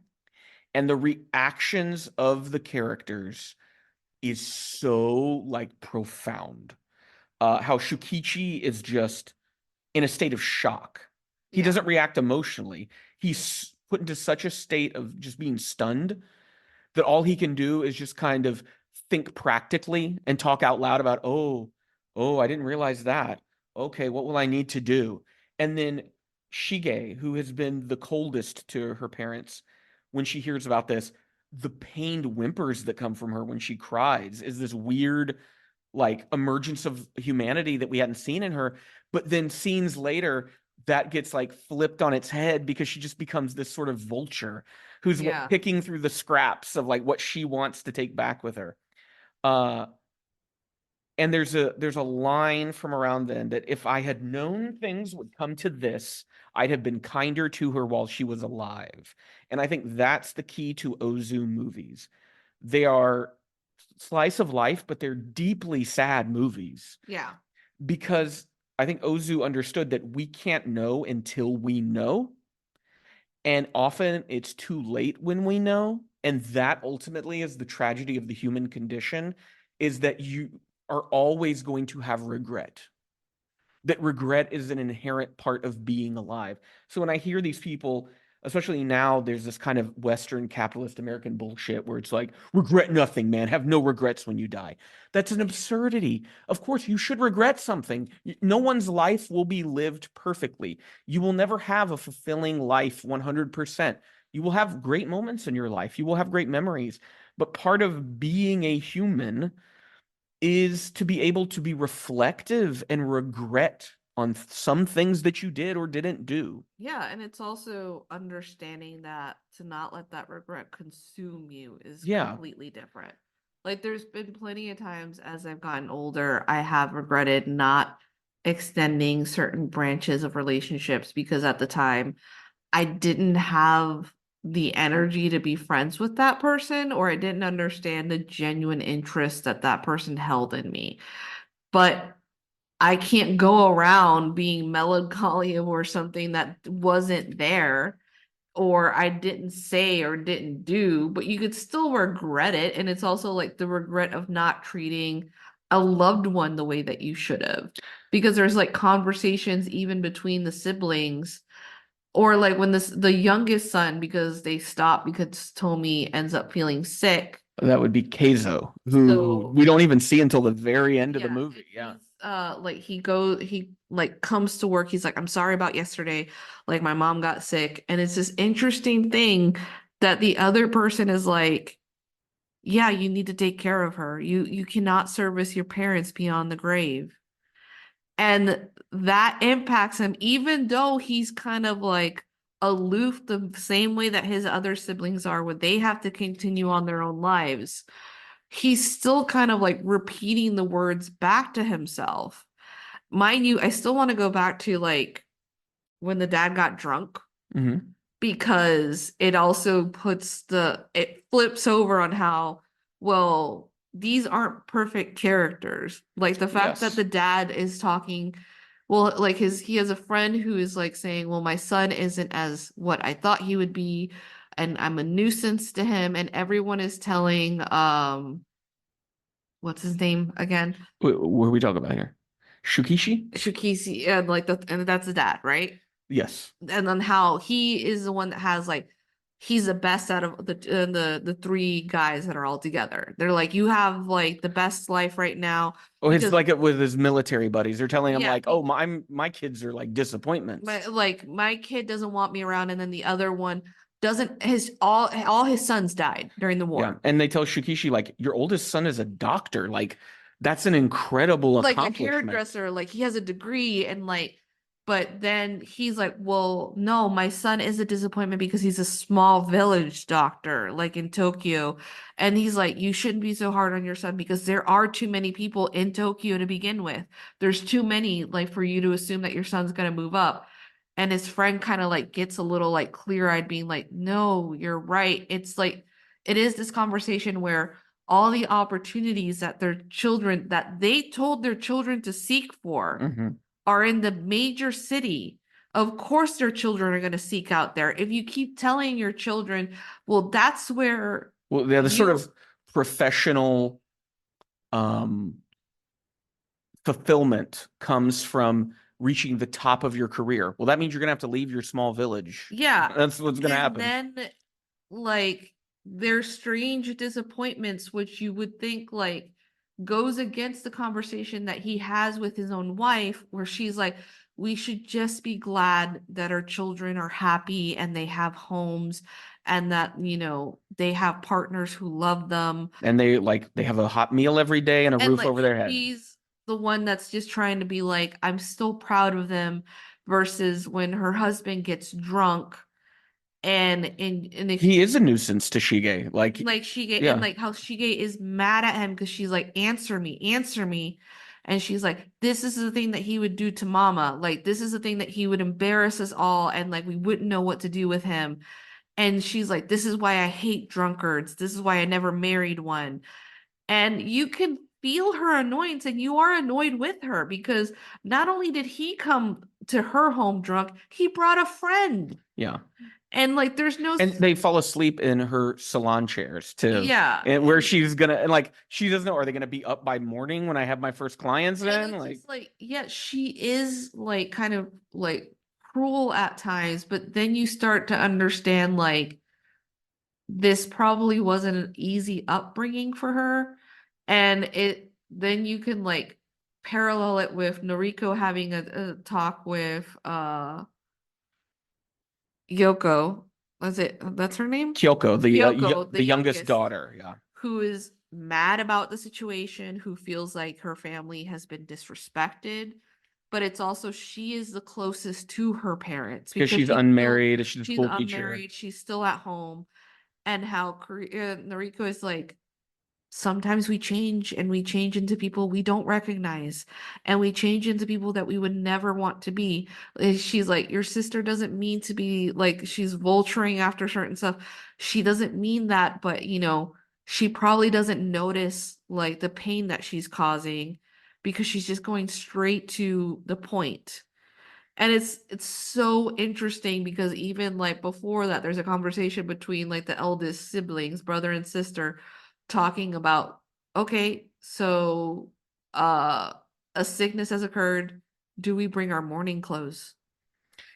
And the reactions of the characters is so like profound. How Shukichi is just in a state of shock. He Yeah. doesn't react emotionally. He's put into such a state of just being stunned that all he can do is just kind of think practically and talk out loud about, oh, I didn't realize that. Okay, what will I need to do? And then Shige, who has been the coldest to her parents, when she hears about this, the pained whimpers that come from her when she cries is this weird, like, emergence of humanity that we hadn't seen in her. But then scenes later, that gets like flipped on its head because she just becomes this sort of vulture who's Yeah. picking through the scraps of like what she wants to take back with her. And there's a line from around then that if I had known things would come to this, I'd have been kinder to her while she was alive. And I think that's the key to Ozu movies. They are slice of life, but they're deeply sad movies Yeah. because I think Ozu understood that we can't know until we know. And often it's too late when we know. And that ultimately is the tragedy of the human condition, is that you are always going to have regret. That regret is an inherent part of being alive. So when I hear these people, especially now, there's this kind of Western capitalist American bullshit where it's like, regret nothing, man. Have no regrets when you die. That's an absurdity. Of course, you should regret something. No one's life will be lived perfectly. You will never have a fulfilling life 100%. You will have great moments in your life. You will have great memories. But part of being a human is to be able to be reflective and regret on some things that you did or didn't do. Yeah, and it's also understanding that to not let that regret consume you is Yeah. completely different. Like there's been plenty of times as I've gotten older, I have regretted not extending certain branches of relationships because at the time I didn't have the energy to be friends with that person, or I didn't understand the genuine interest that that person held in me. But I can't go around being melancholy over something that wasn't there or I didn't say or didn't do, but you could still regret it. And it's also like the regret of not treating a loved one the way that you should have. Because there's like conversations even between the siblings, or like when the youngest son, because they stopped because Tomi ends up feeling sick. That would be Keizo, who So we don't even see until the very end of the yeah, movie. Yeah. like he like comes to work, he's like, I'm sorry about yesterday, like my mom got sick. And it's this interesting thing that the other person is like, yeah, you need to take care of her. You cannot service your parents beyond the grave. And that impacts him, even though he's kind of like aloof the same way that his other siblings are, where they have to continue on their own lives. He's still kind of like repeating the words back to himself. Mind you, I still want to go back to like when the dad got drunk, Mhm. because it also it flips over on how, well, these aren't perfect characters. Like the fact that Yes. the dad is talking, well, like he has a friend who is like saying, well, my son isn't as what I thought he would be, and I'm a nuisance to him, and everyone is telling what's his name again? What are we talking about here? Shukishi? Shukichi, and that's the dad, right? Yes. And then how he is the one that has like, he's the best out of the three guys that are all together. They're like, you have like the best life right now. Oh, it's Because like it with his military buddies. They're telling him yeah, like, "Oh, my kids are like disappointments." my kid doesn't want me around, and then the other one doesn't. His all his sons died during the Yeah, war. and they tell Shukishi like, "Your oldest son is a doctor. Like, that's an incredible Like a accomplishment." hairdresser, like he has a degree, and like, But then he's like, well, no, my son is a disappointment because he's a small village doctor, like in Tokyo. And he's like, you shouldn't be so hard on your son because there are too many people in Tokyo to begin with. There's too many, like, for you to assume that your son's going to move up. And his friend kind of like gets a little like clear-eyed, being like, no, you're right. It's like, it is this conversation where all the opportunities that their children, that they told their children to seek for, Mhm. are in the major city. Of course, their children are going to seek out there. If you keep telling your children, well, that's where Well, yeah, the sort you, of professional um fulfillment comes from reaching the top of your career. Well, that means you're gonna have to leave your small village. yeah. That's what's gonna And happen. then, like, their strange disappointments, which you would think, like, goes against the conversation that he has with his own wife, where she's like, we should just be glad that our children are happy and they have homes and that, they have partners who love them. And they have a hot meal every day and a And roof like over their head. she's the one that's just trying to be like, I'm still proud of them, versus when her husband gets drunk and if He is a nuisance to Shige. Like, like Shige, and yeah. like how Shige is mad at him because she's like, answer me. And she's like, this is the thing that he would do to mama. Like, this is the thing that he would embarrass us all, and like we wouldn't know what to do with him. And she's like, this is why I hate drunkards. This is why I never married one. And you can feel her annoyance, and you are annoyed with her because not only did he come to her home drunk, he brought a friend. Yeah. And like there's no And they fall asleep in her salon chairs too. yeah. And where she's gonna, and like she doesn't know, are they gonna be up by morning when I have my first clients And then? it's Like, just like, yeah, she is like kind of like cruel at times, but then you start to understand like this probably wasn't an easy upbringing for her. And it then you can like parallel it with Noriko having a talk with Yoko. That's her name? Kyoko, Kyoko, the the youngest youngest, daughter. Yeah. who is mad about the situation, who feels like her family has been disrespected. But it's also she is the closest to her parents Because because she's unmarried, she's a she's school teacher. unmarried, she's still at home, and how Noriko is like, sometimes we change and we change into people we don't recognize, and we change into people that we would never want to be. She's like, your sister doesn't mean to be like, she's vulturing after certain stuff. She doesn't mean that, but she probably doesn't notice like the pain that she's causing because she's just going straight to the point. And it's so interesting because even like before that, there's a conversation between like the eldest siblings, brother and sister, talking about, okay, so a sickness has occurred. Do we bring our mourning clothes?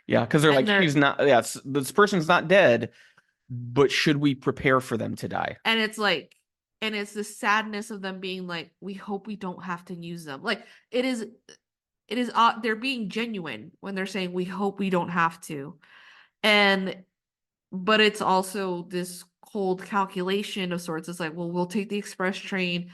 Yeah, because they're And like, she's not, yeah, this person's not dead, but should we prepare for them to die? and it's like, and it's the sadness of them being like, we hope we don't have to use them. Like it is they're being genuine when they're saying we hope we don't have to. And but it's also this cold calculation of sorts. It's like, well, we'll take the express train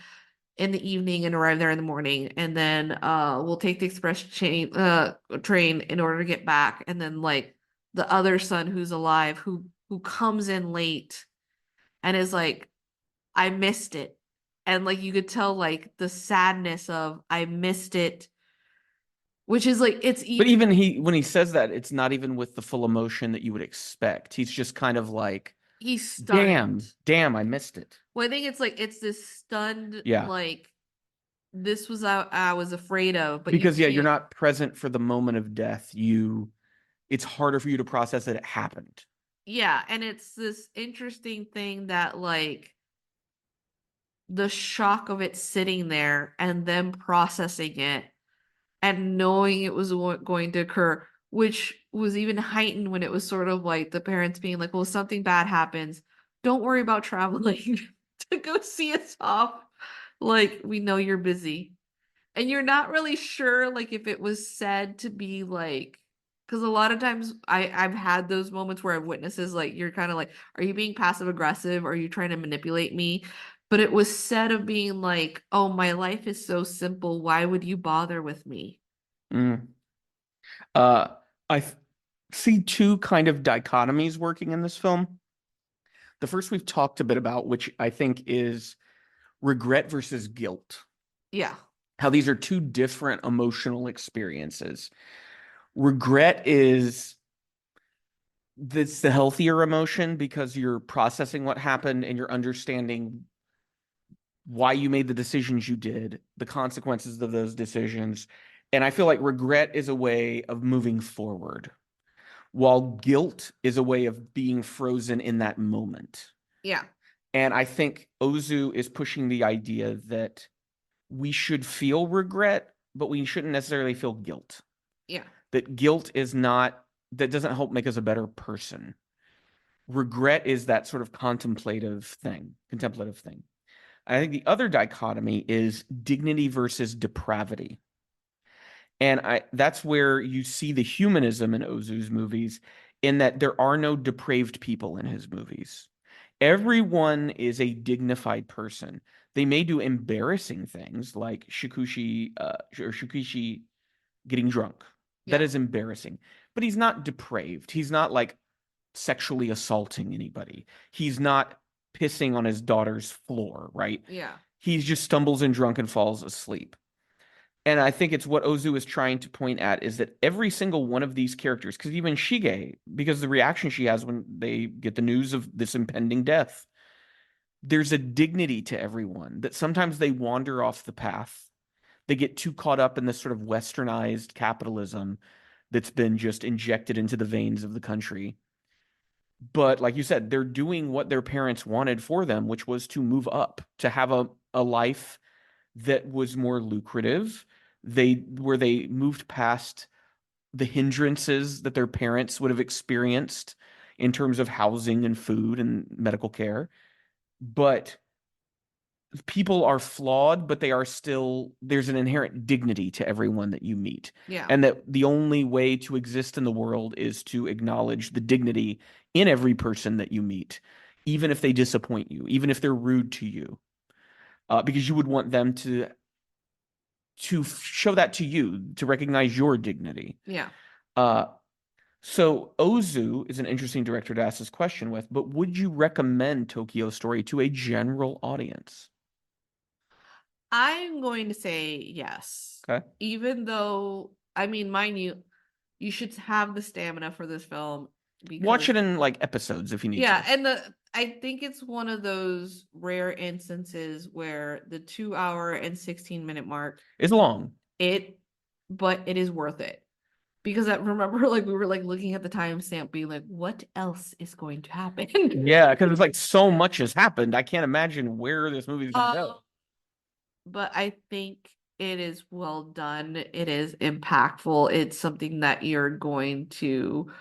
in the evening and arrive there in the morning, and then we'll take the train in order to get back. And then like the other son who's alive, who comes in late and is like, I missed it. And like you could tell like the sadness of I missed it, which is like it's But even even when he says that, it's not even with the full emotion that you would expect. He's just kind of like, he's damn, stunned. damn, I missed it. Well, I think it's like it's this stunned, Yeah. like this was I was afraid of, but Because you you're can't. not present for the moment of death. It's harder for you to process that it happened. Yeah, and it's this interesting thing that like the shock of it sitting there and them processing it and knowing it was going to occur, which was even heightened when it was sort of like the parents being like, well, if something bad happens, don't worry about traveling to go see us off. Like, we know you're busy. And you're not really sure, like, if it was said to be like, because a lot of times I've had those moments where I've witnesses like, you're kind of like, are you being passive aggressive? Are you trying to manipulate me? But it was said of being like, oh, my life is so simple. Why would you bother with me? Mm. Uh, I see two kind of dichotomies working in this film. The first we've talked a bit about, which I think is regret versus guilt. Yeah. How these are two different emotional experiences. Regret is that's the healthier emotion because you're processing what happened and you're understanding why you made the decisions you did, the consequences of those decisions. And I feel like regret is a way of moving forward, while guilt is a way of being frozen in that moment. Yeah. And I think Ozu is pushing the idea that we should feel regret, but we shouldn't necessarily feel guilt. Yeah. That guilt is not, that doesn't help make us a better person. Regret is that sort of contemplative thing. I think the other dichotomy is dignity versus depravity. And that's where you see the humanism in Ozu's movies, in that there are no depraved people in his movies. Everyone is a dignified person. They may do embarrassing things like Shukishi getting drunk. That Yeah. is embarrassing. But he's not depraved. He's not like sexually assaulting anybody. He's not pissing on his daughter's floor, right? Yeah. He just stumbles and drunk and falls asleep. And I think it's what Ozu is trying to point at is that every single one of these characters, because even Shige, because the reaction she has when they get the news of this impending death, there's a dignity to everyone that sometimes they wander off the path. They get too caught up in this sort of westernized capitalism that's been just injected into the veins of the country. But like you said, they're doing what their parents wanted for them, which was to move up, to have a life that was more lucrative. Where they moved past the hindrances that their parents would have experienced in terms of housing and food and medical care. But people are flawed, but they are still, there's an inherent dignity to everyone that you meet. Yeah. And that the only way to exist in the world is to acknowledge the dignity in every person that you meet, even if they disappoint you, even if they're rude to you, because you would want them to show that to you, to recognize your dignity. Yeah. Uh, so Ozu is an interesting director to ask this question with, but would you recommend Tokyo Story to a general audience? I'm going to say yes. Okay. Even though, I mean, mind you, you should have the stamina for this film Watch because it in like episodes if you need yeah, to. and I think it's one of those rare instances where the 2 hour and 16-minute mark, It's long. but it is worth it. Because I remember like we were like looking at the timestamp being like, what else is going to happen? Yeah, because it's like so much has happened. I can't imagine where this movie is going to go. But I think it is well done. It is impactful. It's something that you're going to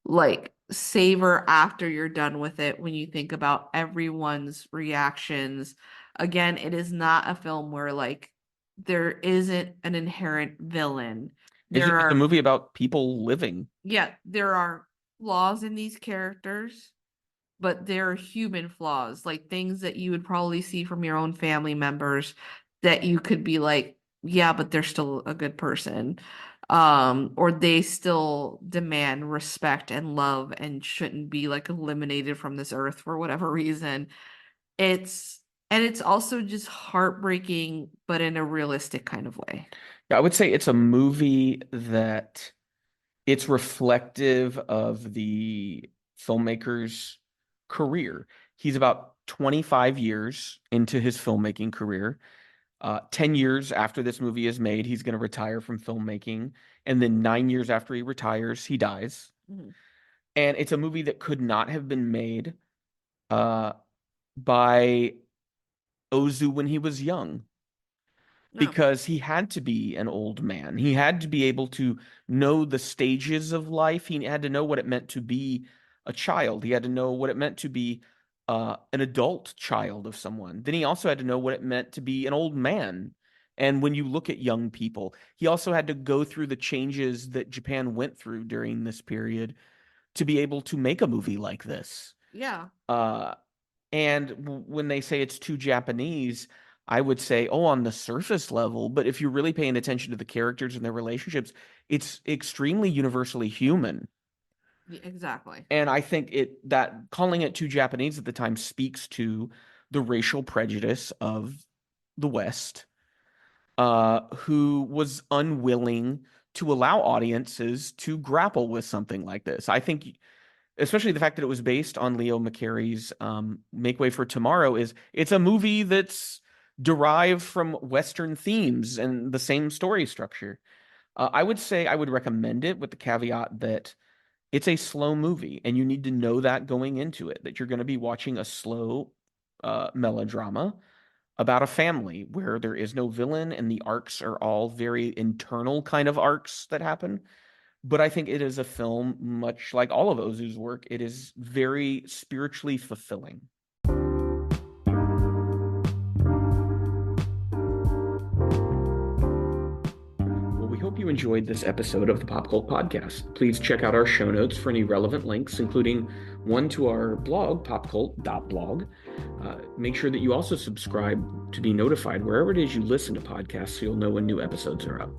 like savor after you're done with it when you think about everyone's reactions. Again, it is not a film where like there isn't an inherent villain. It's There just a are, movie about people living. yeah, there are flaws in these characters, but they're human flaws, like things that you would probably see from your own family members that you could be like, yeah, but they're still a good person. Or they still demand respect and love and shouldn't be like eliminated from this earth for whatever reason. It's also just heartbreaking, but in a realistic kind of way. Yeah, I would say it's a movie that it's reflective of the filmmaker's career. He's about 25 years into his filmmaking career. 10 years after this movie is made, he's going to retire from filmmaking. And then 9 years after he retires, he dies. Mhm. And it's a movie that could not have been made uh, by Ozu when he was young, No. because he had to be an old man. He had to be able to know the stages of life. He had to know what it meant to be a child. He had to know what it meant to be an adult child of someone. Then he also had to know what it meant to be an old man. And when you look at young people, he also had to go through the changes that Japan went through during this period to be able to make a movie like this. Yeah. And when they say it's too Japanese, I would say, oh, on the surface level, but if you're really paying attention to the characters and their relationships, it's extremely universally human. Exactly. And I think that calling it too Japanese at the time speaks to the racial prejudice of the West, who was unwilling to allow audiences to grapple with something like this. I think, especially the fact that it was based on Leo McCarey's Make Way for Tomorrow, it's a movie that's derived from Western themes and the same story structure. I would say I would recommend it with the caveat that it's a slow movie, and you need to know that going into it, that you're going to be watching a slow melodrama about a family where there is no villain and the arcs are all very internal kind of arcs that happen. But I think it is a film, much like all of Ozu's work, it is very spiritually fulfilling. Hope you enjoyed this episode of the Pop Cult Podcast. Please check out our show notes for any relevant links, including one to our blog, popcult.blog. Make sure that you also subscribe to be notified wherever it is you listen to podcasts so you'll know when new episodes are up.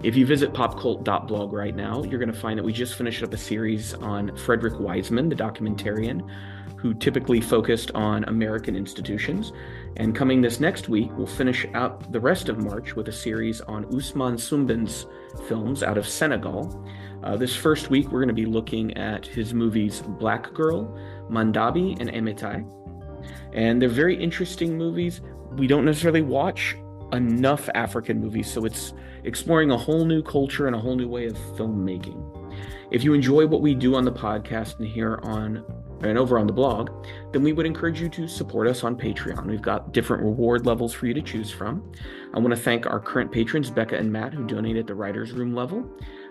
If you visit popcult.blog right now, you're going to find that we just finished up a series on Frederick Wiseman, the documentarian, who typically focused on American institutions. And coming this next week, we'll finish out the rest of March with a series on Ousmane Soumbéne's films out of Senegal. This first week, we're going to be looking at his movies Black Girl, Mandabi, and Emetai. And they're very interesting movies. We don't necessarily watch enough African movies, so it's exploring a whole new culture and a whole new way of filmmaking. If you enjoy what we do on the podcast and here and over on the blog, then we would encourage you to support us on Patreon. We've got different reward levels for you to choose from. I want to thank our current patrons, Becca and Matt, who donate at the writer's room level.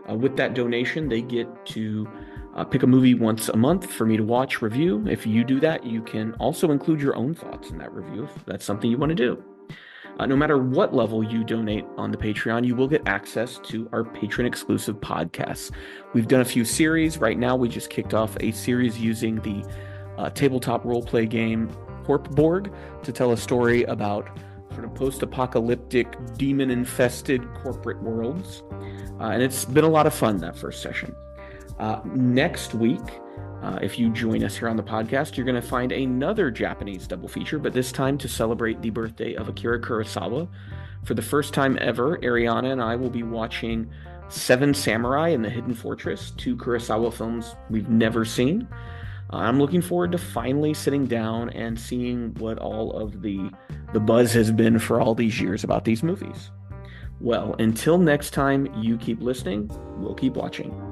With that donation, they get to pick a movie once a month for me to watch, review. If you do that, you can also include your own thoughts in that review if that's something you want to do. No matter what level you donate on the Patreon, you will get access to our patron-exclusive podcasts. We've done a few series. Right now, we just kicked off a series using the tabletop role-play game Corpborg to tell a story about sort of post-apocalyptic, demon-infested corporate worlds. And it's been a lot of fun, that first session. Next week, if you join us here on the podcast, you're going to find another Japanese double feature, but this time to celebrate the birthday of Akira Kurosawa. For the first time ever, Ariana and I will be watching Seven Samurai and the Hidden Fortress, two Kurosawa films we've never seen. I'm looking forward to finally sitting down and seeing what all of the buzz has been for all these years about these movies. Well, until next time, you keep listening, we'll keep watching.